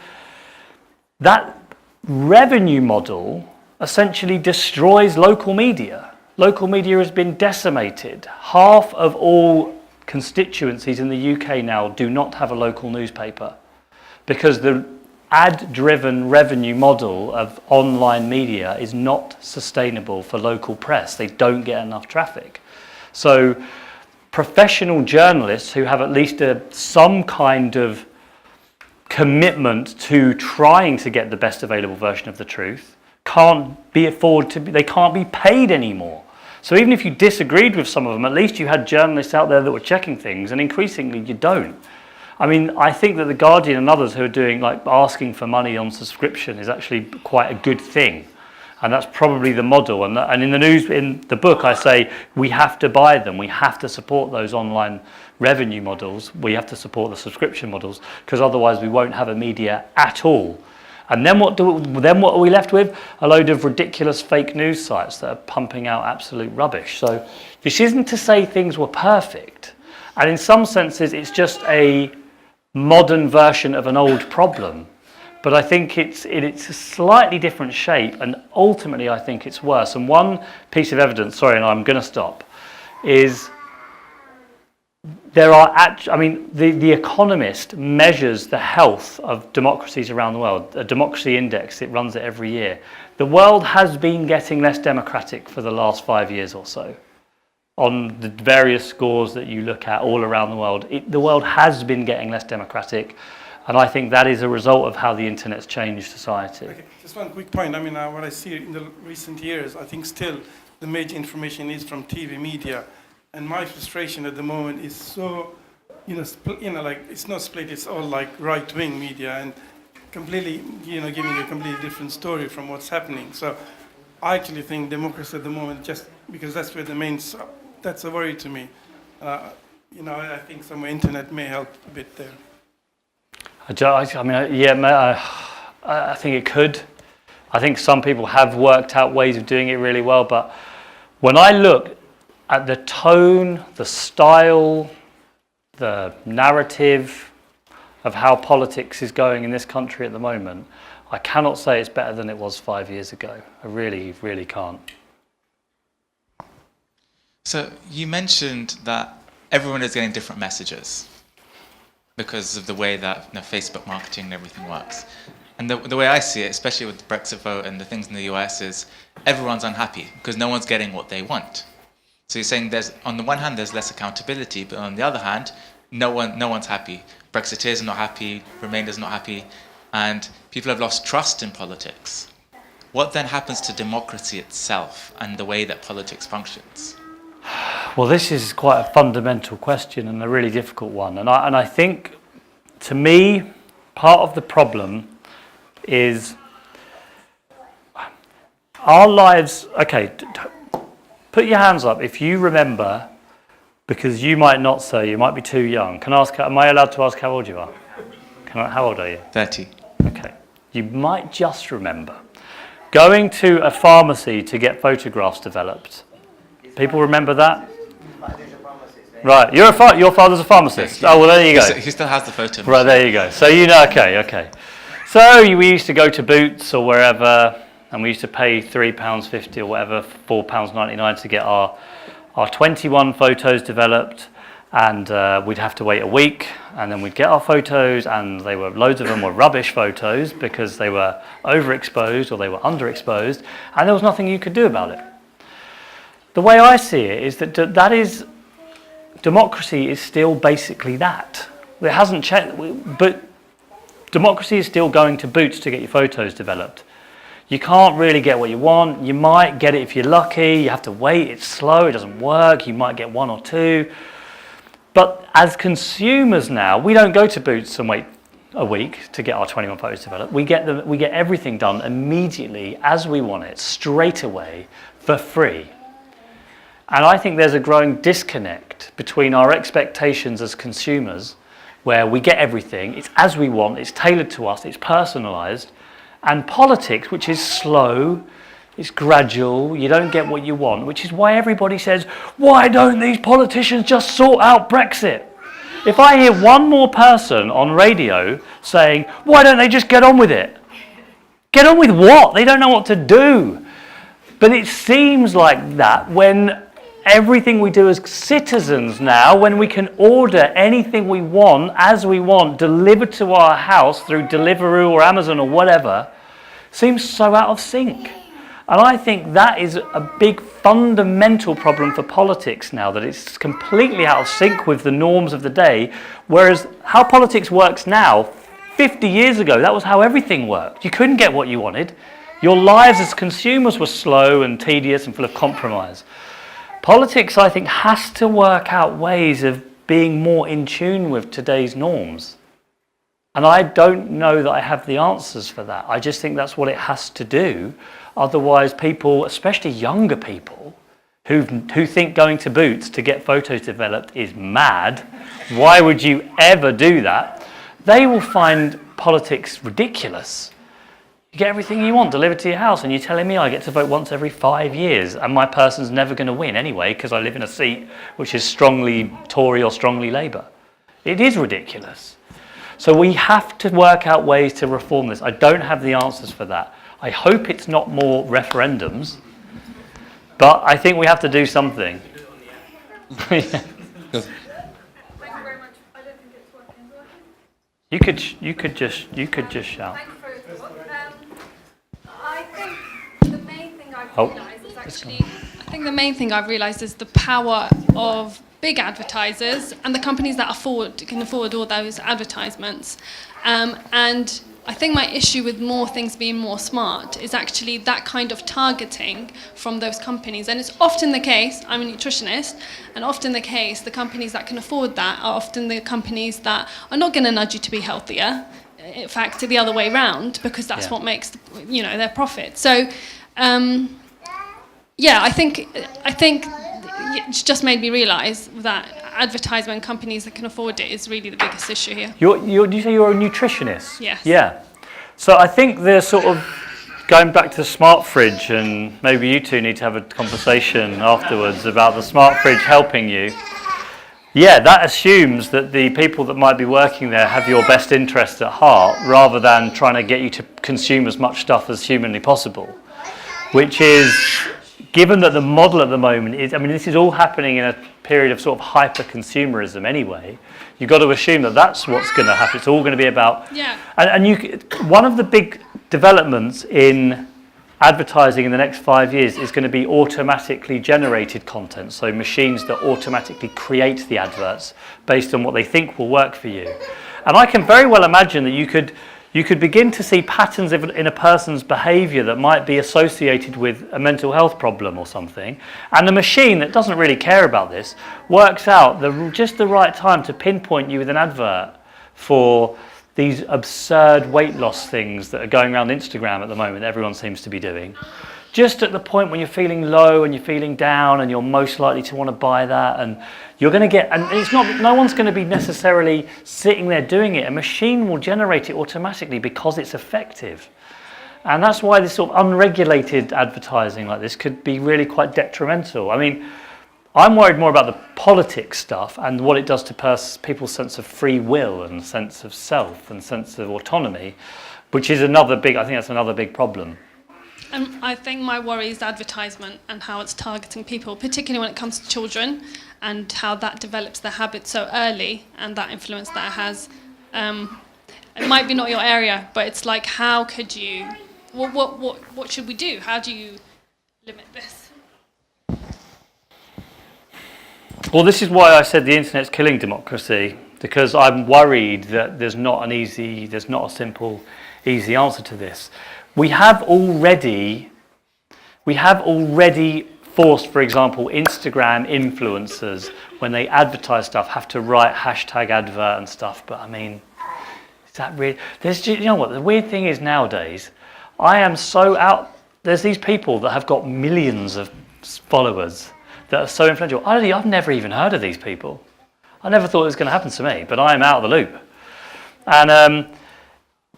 that revenue model essentially destroys local media. Local media has been decimated. Half of all constituencies in the UK now do not have a local newspaper because the ad-driven revenue model of online media is not sustainable for local press. They don't get enough traffic. So professional journalists who have at least some kind of commitment to trying to get the best available version of the truth can't be paid anymore. So even if you disagreed with some of them, at least you had journalists out there that were checking things, and increasingly you don't. I mean, I think that The Guardian and others who are doing, asking for money on subscription is actually quite a good thing. And that's probably the model. And in the book, I say we have to buy them. We have to support those online revenue models. We have to support the subscription models, because otherwise we won't have a media at all. And then what are we left with? A load of ridiculous fake news sites that are pumping out absolute rubbish. So this isn't to say things were perfect. And in some senses, it's just a modern version of an old problem. But I think it's a slightly different shape, and ultimately I think it's worse. And one piece of evidence, sorry, and I'm going to stop, is The Economist measures the health of democracies around the world, a democracy index, it runs it every year. The world has been getting less democratic for the last 5 years or so. On the various scores that you look at all around the world, the world has been getting less democratic. And I think that is a result of how the internet's changed society. Okay, just one quick point. I mean, what I see in the recent years, I think still the major information is from TV media, and my frustration at the moment is so, like it's not split. It's all like right-wing media and completely, giving a completely different story from what's happening. So I actually think democracy at the moment, just because that's where that's a worry to me. I think some internet may help a bit there. I think it could. I think some people have worked out ways of doing it really well, but when I look at the tone, the style, the narrative of how politics is going in this country at the moment, I cannot say it's better than it was 5 years ago. I really, really can't. So you mentioned that everyone is getting different messages because of the way that Facebook marketing and everything works. And the way I see it, especially with the Brexit vote and the things in the US, is everyone's unhappy because no one's getting what they want. So you're saying on the one hand, there's less accountability, but on the other hand, no one's happy. Brexiteers are not happy, Remainers are not happy, and people have lost trust in politics. What then happens to democracy itself and the way that politics functions? Well, this is quite a fundamental question and a really difficult one. And I think, to me, part of the problem is our lives. Okay, put your hands up if you remember, because you might not so, you might be too young. Am I allowed to ask how old you are? How old are you? 30. Okay. You might just remember going to a pharmacy to get photographs developed. People remember that? Right, your father's a pharmacist. Oh, well, there you go. He still has the photo. Right, there you go. So okay. So we used to go to Boots or wherever, and we used to pay £3.50 or whatever, £4.99 to get our 21 photos developed, and we'd have to wait a week, and then we'd get our photos, and loads of them were rubbish photos because they were overexposed or they were underexposed, and there was nothing you could do about it. The way I see it is that democracy is still basically that. It hasn't changed, but democracy is still going to Boots to get your photos developed. You can't really get what you want. You might get it if you're lucky. You have to wait. It's slow. It doesn't work. You might get one or two. But as consumers now, we don't go to Boots and wait a week to get our 21 photos developed. We get everything done immediately as we want it, straight away, for free. And I think there's a growing disconnect between our expectations as consumers, where we get everything, it's as we want, it's tailored to us, it's personalised, and politics, which is slow, it's gradual, you don't get what you want, which is why everybody says, why don't these politicians just sort out Brexit? If I hear one more person on radio saying, why don't they just get on with it? Get on with what? They don't know what to do. But it seems like that when everything we do as citizens now, when we can order anything we want, as we want, delivered to our house through Deliveroo or Amazon or whatever, seems so out of sync. And I think that is a big fundamental problem for politics now, that it's completely out of sync with the norms of the day, whereas how politics works now, 50 years ago, that was how everything worked. You couldn't get what you wanted. Your lives as consumers were slow and tedious and full of compromise. Politics, I think, has to work out ways of being more in tune with today's norms. And I don't know that I have the answers for that. I just think that's what it has to do. Otherwise, people, especially younger people, who think going to Boots to get photos developed is mad, why would you ever do that? They will find politics ridiculous. You get everything you want delivered to your house, and you're telling me I get to vote once every 5 years, and my person's never going to win anyway because I live in a seat which is strongly Tory or strongly Labour. It is ridiculous. So we have to work out ways to reform this. I don't have the answers for that. I hope it's not more referendums, but I think we have to do something. Yeah. Good. Thank you very much. I don't think it's working. Is it working? You could just shout. Thank you for your talk. I think the main thing I've realised is the power of big advertisers and the companies that can afford all those advertisements. And I think my issue with more things being more smart is actually that kind of targeting from those companies. And it's often the case, I'm a nutritionist, and often the case, the companies that can afford that are often the companies that are not going to nudge you to be healthier. In fact, the other way round, because that's what makes their profit. So, I think it's just made me realise that advertisement companies that can afford it is really the biggest issue here. Do you say you're a nutritionist? Yes. Yeah. So I think they're sort of going back to the smart fridge, and maybe you two need to have a conversation afterwards about the smart fridge helping you. Yeah, that assumes that the people that might be working there have your best interest at heart, rather than trying to get you to consume as much stuff as humanly possible, which is, given that the model at the moment is, this is all happening in a period of sort of hyper-consumerism anyway, you've got to assume that that's what's going to happen. It's all going to be about... Yeah. One of the big developments in advertising in the next 5 years is going to be automatically generated content, so machines that automatically create the adverts based on what they think will work for you. And I can very well imagine that you could begin to see patterns in a person's behaviour that might be associated with a mental health problem or something, and the machine that doesn't really care about this works out just the right time to pinpoint you with an advert for these absurd weight loss things that are going around Instagram at the moment, everyone seems to be doing. Just at the point when you're feeling low and you're feeling down and you're most likely to want to buy that, and you're going to get, and it's not, no one's going to be necessarily sitting there doing it. A machine will generate it automatically because it's effective. And that's why this sort of unregulated advertising like this could be really quite detrimental. I'm worried more about the politics stuff and what it does to people's sense of free will and sense of self and sense of autonomy, which is I think that's another big problem. And I think my worry is advertisement and how it's targeting people, particularly when it comes to children, and how that develops their habits so early and that influence that it has. It might be not your area, but it's like, how could you, what should we do? How do you limit this? Well, this is why I said the internet's killing democracy, because I'm worried that there's not a simple, easy answer to this. We have already forced, for example, Instagram influencers, when they advertise stuff, have to write hashtag advert and stuff. But is that really? You know what? The weird thing is nowadays, I am so out. There's these people that have got millions of followers that are so influential. I've never even heard of these people. I never thought it was going to happen to me, but I am out of the loop. And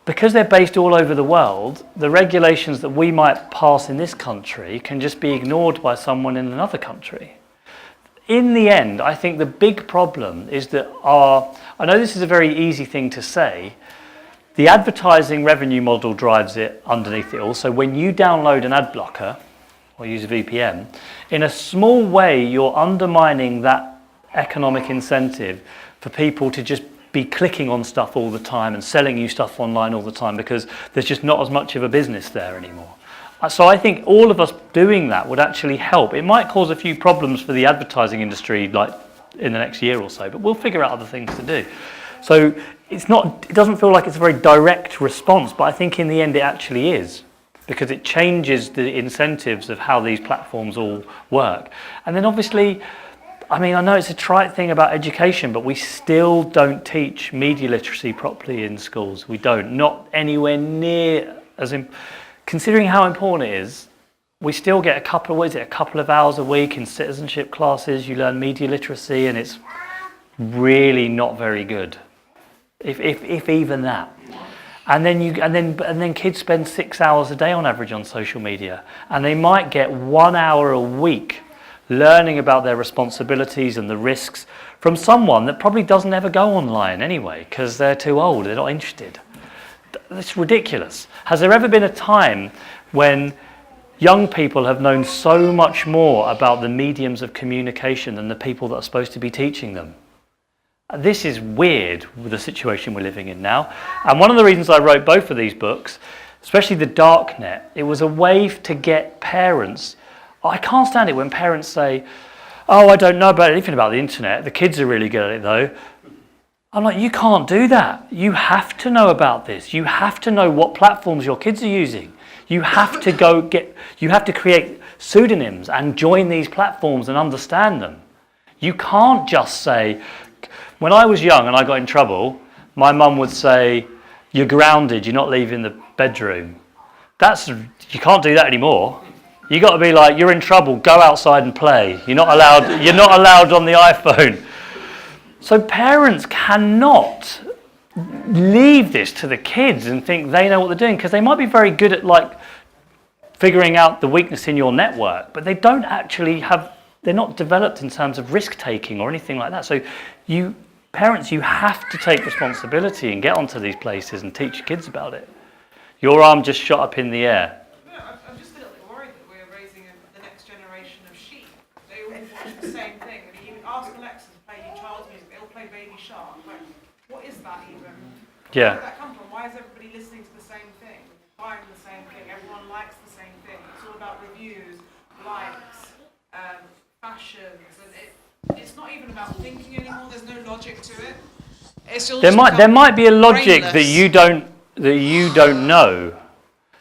because they're based all over the world, the regulations that we might pass in this country can just be ignored by someone in another country. In the end, I think the big problem is that I know this is a very easy thing to say, the advertising revenue model drives it underneath it all. So when you download an ad blocker or use a VPN, in a small way you're undermining that economic incentive for people to just be clicking on stuff all the time and selling you stuff online all the time, because there's just not as much of a business there anymore. So I think all of us doing that would actually help. It might cause a few problems for the advertising industry like in the next year or so, but we'll figure out other things to do. So it doesn't feel like it's a very direct response, but I think in the end it actually is, because it changes the incentives of how these platforms all work. And then obviously, I know it's a trite thing about education, but we still don't teach media literacy properly in schools. We don't, not anywhere near considering how important it is. We still get a couple of hours a week in citizenship classes. You learn media literacy, and it's really not very good, if even that. And then kids spend 6 hours a day on average on social media, and they might get 1 hour a week learning about their responsibilities and the risks from someone that probably doesn't ever go online anyway because they're too old, they're not interested. It's ridiculous. Has there ever been a time when young people have known so much more about the mediums of communication than the people that are supposed to be teaching them? This is weird with the situation we're living in now. And one of the reasons I wrote both of these books, especially The Darknet, it was a way to get parents. I can't stand it when parents say, oh, I don't know about anything about the internet. The kids are really good at it though. I'm like, you can't do that. You have to know about this. You have to know what platforms your kids are using. You have to you have to create pseudonyms and join these platforms and understand them. You can't just say, when I was young and I got in trouble, my mum would say, you're grounded, you're not leaving the bedroom. You can't do that anymore. You got to be like, you're in trouble, go outside and play. You're not allowed on the iPhone. So parents cannot leave this to the kids and think they know what they're doing, because they might be very good at like figuring out the weakness in your network, but they don't actually they're not developed in terms of risk taking or anything like that. So parents, you have to take responsibility and get onto these places and teach your kids about it. Your arm just shot up in the air. I'm just a little bit worried that we're raising the next generation of sheep. They all watch the same thing. I mean, you ask Alexa to play your child's music, they'll play Baby Shark. Like, what is that even? Yeah. Where did that come from? Why is everybody listening to the same thing? Buying the same thing? Everyone likes the same thing. It's all about reviews, likes, fashions, and it's not even about thinking anymore. There's no logic to it. It's all There might be a logic brainless. that you don't know.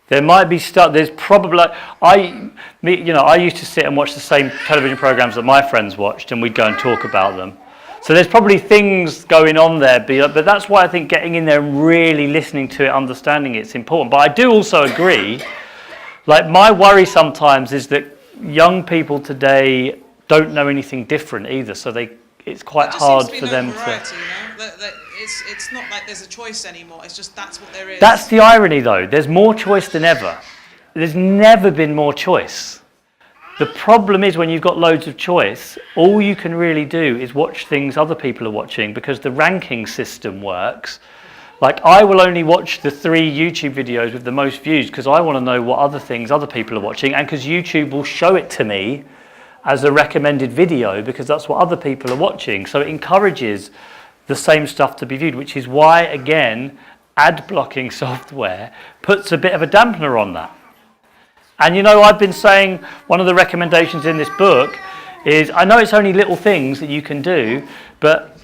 There might be stuff. There's probably I used to sit and watch the same television programs that my friends watched, and we'd go and talk about them. So there's probably things going on there, but that's why I think getting in there and really listening to it, understanding it's important. But I do also agree. Like, my worry sometimes is that young people today don't know anything different either, so it's quite hard for them to. It's not like there's a choice anymore. It's just that's what there is. That's the irony, though. There's more choice than ever. There's never been more choice. The problem is when you've got loads of choice, all you can really do is watch things other people are watching, because the ranking system works. Like, I will only watch the 3 YouTube videos with the most views because I want to know what other things other people are watching, and because YouTube will show it to me as a recommended video because that's what other people are watching. So it encourages the same stuff to be viewed, which is why, again, ad blocking software puts a bit of a dampener on that. And I've been saying one of the recommendations in this book is, I know it's only little things that you can do, but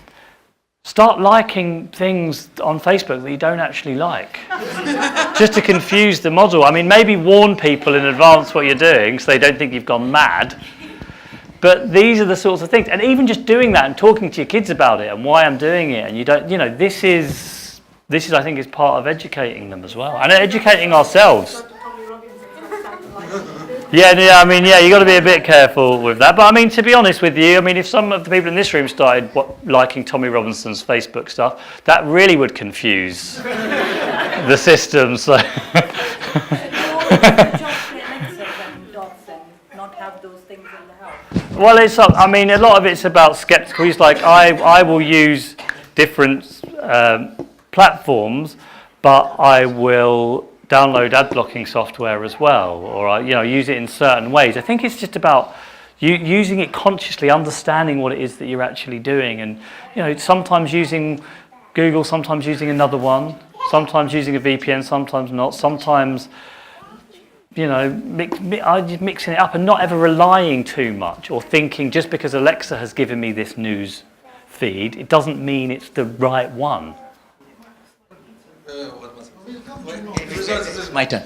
start liking things on Facebook that you don't actually like, just to confuse the model. I mean, maybe warn people in advance what you're doing so they don't think you've gone mad. But these are the sorts of things. And even just doing that and talking to your kids about it and why I'm doing it, and this is I think is part of educating them as well, and educating ourselves. Yeah, I mean, you got to be a bit careful with that. But I mean, to be honest with you, I mean, if some of the people in this room started liking Tommy Robinson's Facebook stuff, that really would confuse the system. So. Well, I mean, a lot of it's about skeptical. It's like I will use different platforms, but I will download ad blocking software as well, or use it in certain ways. I think it's just about using it consciously, understanding what it is that you're actually doing, and sometimes using Google, sometimes using another one, sometimes using a VPN, sometimes not, sometimes mixing it up and not ever relying too much or thinking just because Alexa has given me this news feed, it doesn't mean it's the right one. My turn.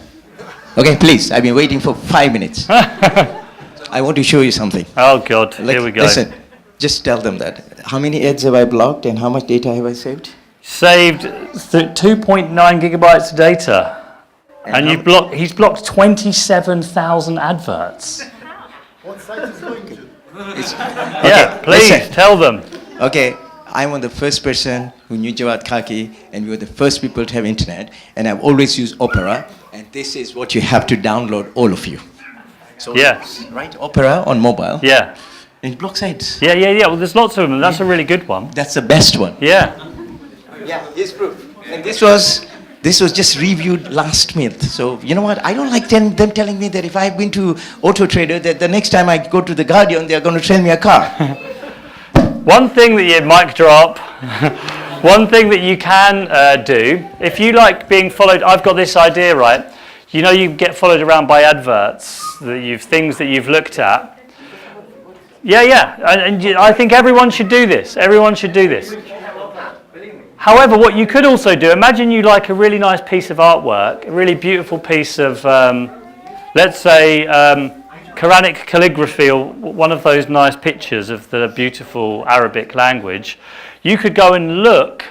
Okay, please. I've been waiting for 5 minutes. I want to show you something. Oh God, here we go. Listen, just tell them that. How many ads have I blocked and how much data have I saved? Saved 2.9 gigabytes of data. And he's blocked 27,000 adverts. What site is going to? Please listen. Tell them. Okay, I'm one of the first person who knew Jawad Khaki, and we were the first people to have internet, and I've always used Opera, and this is what you have to download, all of you. So yes. Right, Opera on mobile. Yeah. And it blocks ads. Yeah. Well, there's lots of them, and that's a really good one. That's the best one. Yeah. Yeah, here's proof. And this was just reviewed last month. So, you know what? I don't like them telling me that if I've been to Auto Trader, that the next time I go to The Guardian, they're going to sell me a car. One thing that you mic drop, one thing that you can do, if you like being followed, I've got this idea, right? You get followed around by adverts, things that you've looked at. I think everyone should do this. Everyone should do this. However, what you could also do, imagine you like a really nice piece of artwork, a really beautiful piece of, let's say, Quranic calligraphy, or one of those nice pictures of the beautiful Arabic language. You could go and look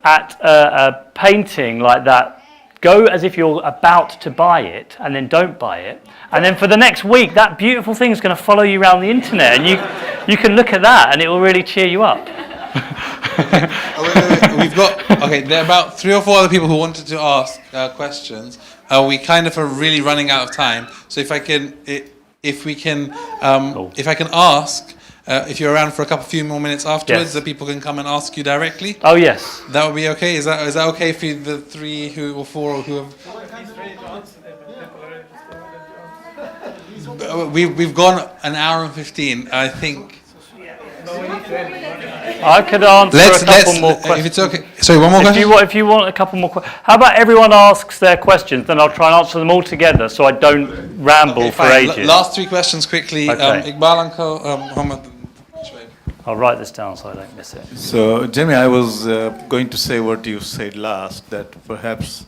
at a painting like that, go as if you're about to buy it, and then don't buy it. And then for the next week, that beautiful thing is going to follow you around the internet, and you can look at that, and it will really cheer you up. We've got, there are about 3 or 4 other people who wanted to ask questions. We kind of are really running out of time. So if I can ask, if you're around for a few more minutes afterwards, that people can come and ask you directly. Oh yes, that would be okay. Is that okay for the 3 or 4 who have? We've gone an hour and 15. I think. I could answer a couple more questions. If it's okay. Sorry, one more question? If you want a couple more questions. How about everyone asks their questions, then I'll try and answer them all together so I don't ramble for ages. Last 3 questions quickly. Okay. Iqbal Uncle, Mohammed. I'll write this down so I don't miss it. So, Jamie, I was going to say what you said last, that perhaps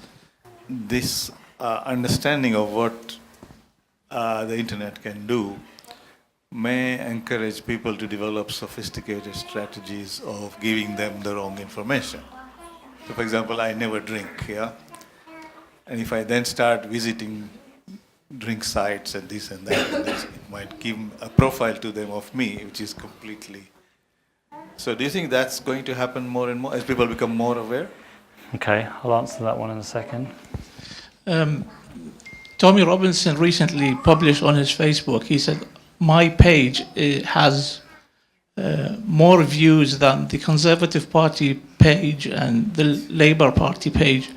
this understanding of what the internet can do may encourage people to develop sophisticated strategies of giving them the wrong information. So, for example, I never drink, and if I then start visiting drink sites and this and that, it might give a profile to them of me, which is completely... So do you think that's going to happen more and more as people become more aware? Okay, I'll answer that one in a second. Tommy Robinson recently published on his Facebook, he said, my page has more views than the Conservative Party page and the Labour Party page.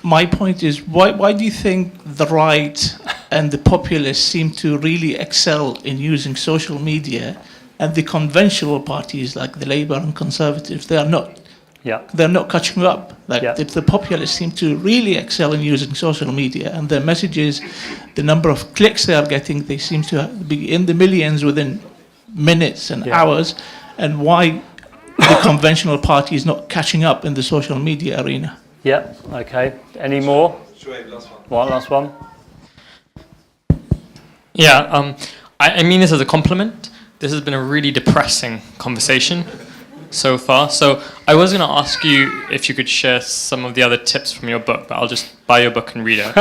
My point is, why do you think the right and the populists seem to really excel in using social media, and the conventional parties like the Labour and Conservatives, they are not? Yeah. They're not catching up. The populists seem to really excel in using social media, and their messages, the number of clicks they are getting, they seem to be in the millions within minutes and hours. And why the conventional party is not catching up in the social media arena? Yeah, okay. Any more? Last one. Yeah, I mean this as a compliment. This has been a really depressing conversation so far. So I was going to ask you if you could share some of the other tips from your book, but I'll just buy your book and read it,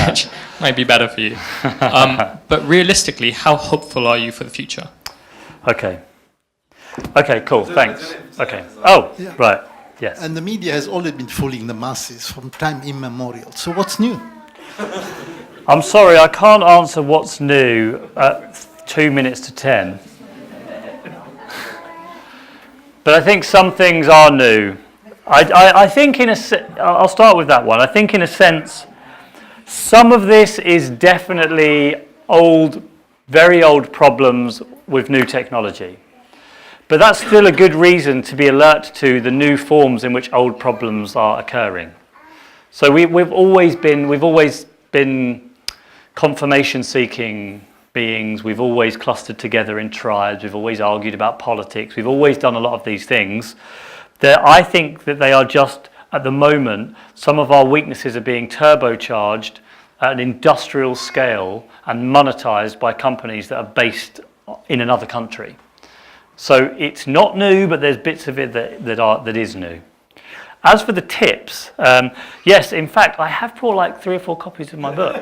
which might be better for you. But realistically, how hopeful are you for the future? Okay, cool, thanks. Okay. Oh, right, yes. And the media has always been fooling the masses from time immemorial. So what's new? I'm sorry, I can't answer what's new at 2 minutes to 10. But I think some things are new. I think I'll start with that one. I think in a sense, some of this is definitely very old problems with new technology. But that's still a good reason to be alert to the new forms in which old problems are occurring. So we've always been confirmation-seeking beings. We've always clustered together in tribes. We've always argued about politics. We've always done a lot of these things. I think that they are just, at the moment, some of our weaknesses are being turbocharged at an industrial scale and monetized by companies that are based in another country. So it's not new, but there's bits of it that is new. As for the tips, yes, in fact, I have brought like 3 or 4 copies of my book.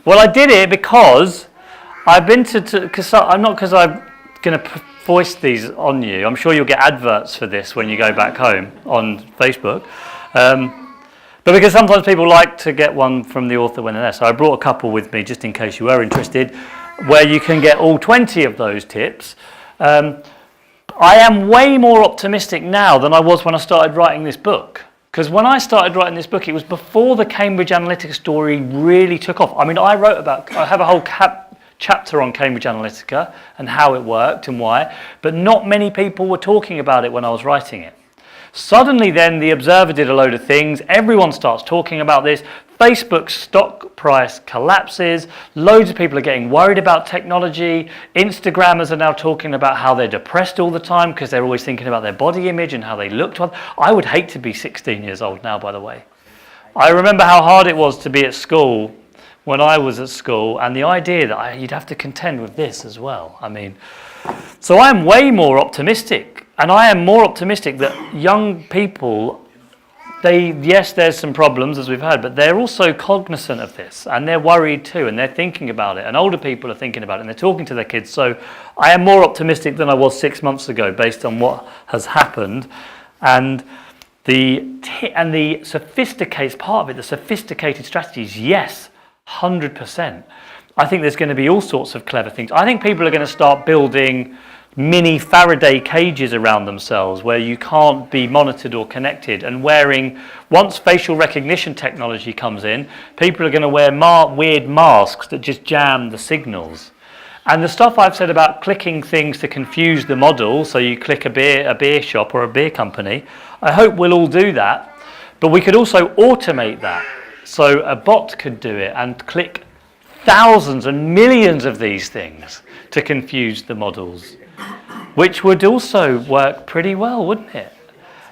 Well, I did it because I've been because I'm going to foist these on you. I'm sure you'll get adverts for this when you go back home on Facebook. But because sometimes people like to get one from the author when they're there. So I brought a couple with me just in case you were interested, where you can get all 20 of those tips. I am way more optimistic now than I was when I started writing this book. Because when I started writing this book, it was before the Cambridge Analytica story really took off. I mean, I have a whole chapter on Cambridge Analytica and how it worked and why, but not many people were talking about it when I was writing it. Suddenly then the Observer did a load of things, everyone starts talking about this, Facebook's stock price collapses, loads of people are getting worried about technology, Instagrammers are now talking about how they're depressed all the time because they're always thinking about their body image and how they look to others. I would hate to be 16 years old now, by the way. I remember how hard it was to be at school when I was at school, and the idea that you'd have to contend with this as well. I mean, so I'm way more optimistic. And I am more optimistic that young people, yes, there's some problems, as we've heard, but they're also cognizant of this, and they're worried too, and they're thinking about it, and older people are thinking about it, and they're talking to their kids. So I am more optimistic than I was 6 months ago, based on what has happened. And the sophisticated part of it, the sophisticated strategies, yes, 100%. I think there's going to be all sorts of clever things. I think people are going to start building mini Faraday cages around themselves where you can't be monitored or connected, and once facial recognition technology comes in, people are going to wear weird masks that just jam the signals. And the stuff I've said about clicking things to confuse the model, so you click a beer shop or a beer company, I hope we'll all do that, but we could also automate that. So a bot could do it and click thousands and millions of these things to confuse the models, which would also work pretty well, wouldn't it?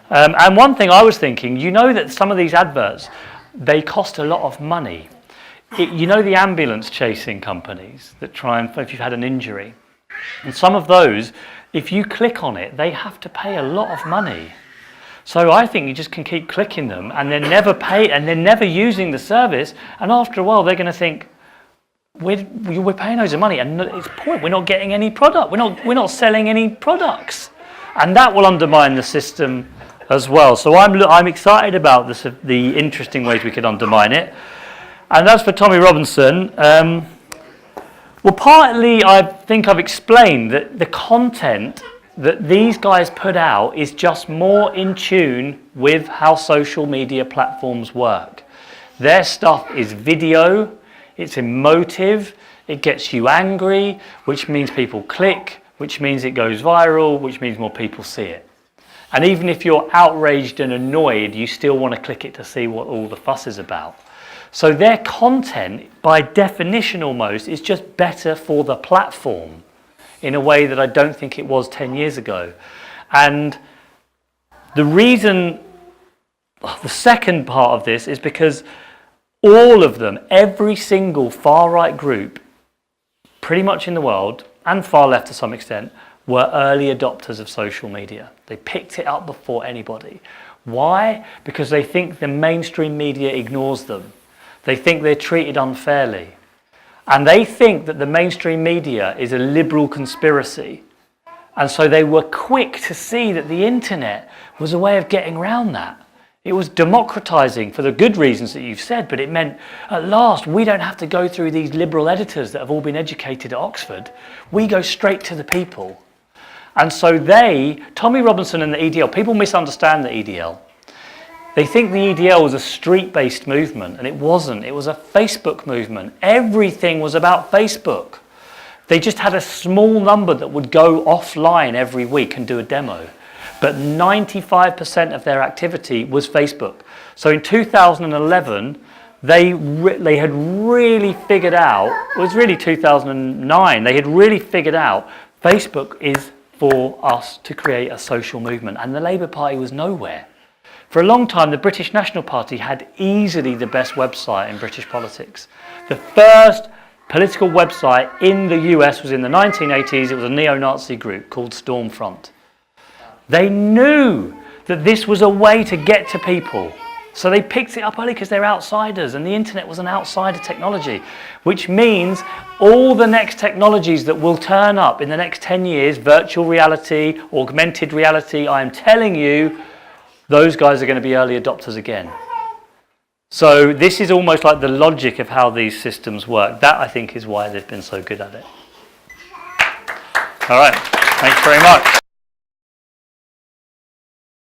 And one thing I was thinking, you know that some of these adverts, they cost a lot of money. You know the ambulance chasing companies that try and, if you've had an injury, and some of those, if you click on it, they have to pay a lot of money. So I think you just can keep clicking them, and they're never using the service, and after a while they're going to think, we're paying loads of money, and it's point. We're not getting any product. We're not selling any products, and that will undermine the system as well. So I'm excited about the interesting ways we could undermine it. And as for Tommy Robinson, well, partly I think I've explained that the content that these guys put out is just more in tune with how social media platforms work. Their stuff is video. It's emotive, it gets you angry, which means people click, which means it goes viral, which means more people see it. And even if you're outraged and annoyed, you still want to click it to see what all the fuss is about. So their content, by definition almost, is just better for the platform in a way that I don't think it was 10 years ago. And the second part of this is because all of them, every single far-right group, pretty much in the world, and far left to some extent, were early adopters of social media. They picked it up before anybody. Why? Because they think the mainstream media ignores them. They think they're treated unfairly. And they think that the mainstream media is a liberal conspiracy. And so they were quick to see that the internet was a way of getting around that. It was democratizing for the good reasons that you've said, but it meant at last we don't have to go through these liberal editors that have all been educated at Oxford. We go straight to the people. And so Tommy Robinson and the EDL, people misunderstand the EDL. They think the EDL was a street-based movement, and it wasn't. It was a Facebook movement. Everything was about Facebook. They just had a small number that would go offline every week and do a demo. But 95% of their activity was Facebook. So in 2011, they had really figured out, it was really 2009, they had really figured out Facebook is for us to create a social movement. And the Labour Party was nowhere. For a long time, the British National Party had easily the best website in British politics. The first political website in the US was in the 1980s. It was a neo-Nazi group called Stormfront. They knew that this was a way to get to people. So they picked it up early because they're outsiders, and the internet was an outsider technology, which means all the next technologies that will turn up in the next 10 years, virtual reality, augmented reality, I am telling you, those guys are going to be early adopters again. So this is almost like the logic of how these systems work. That, I think, is why they've been so good at it. All right, thanks very much.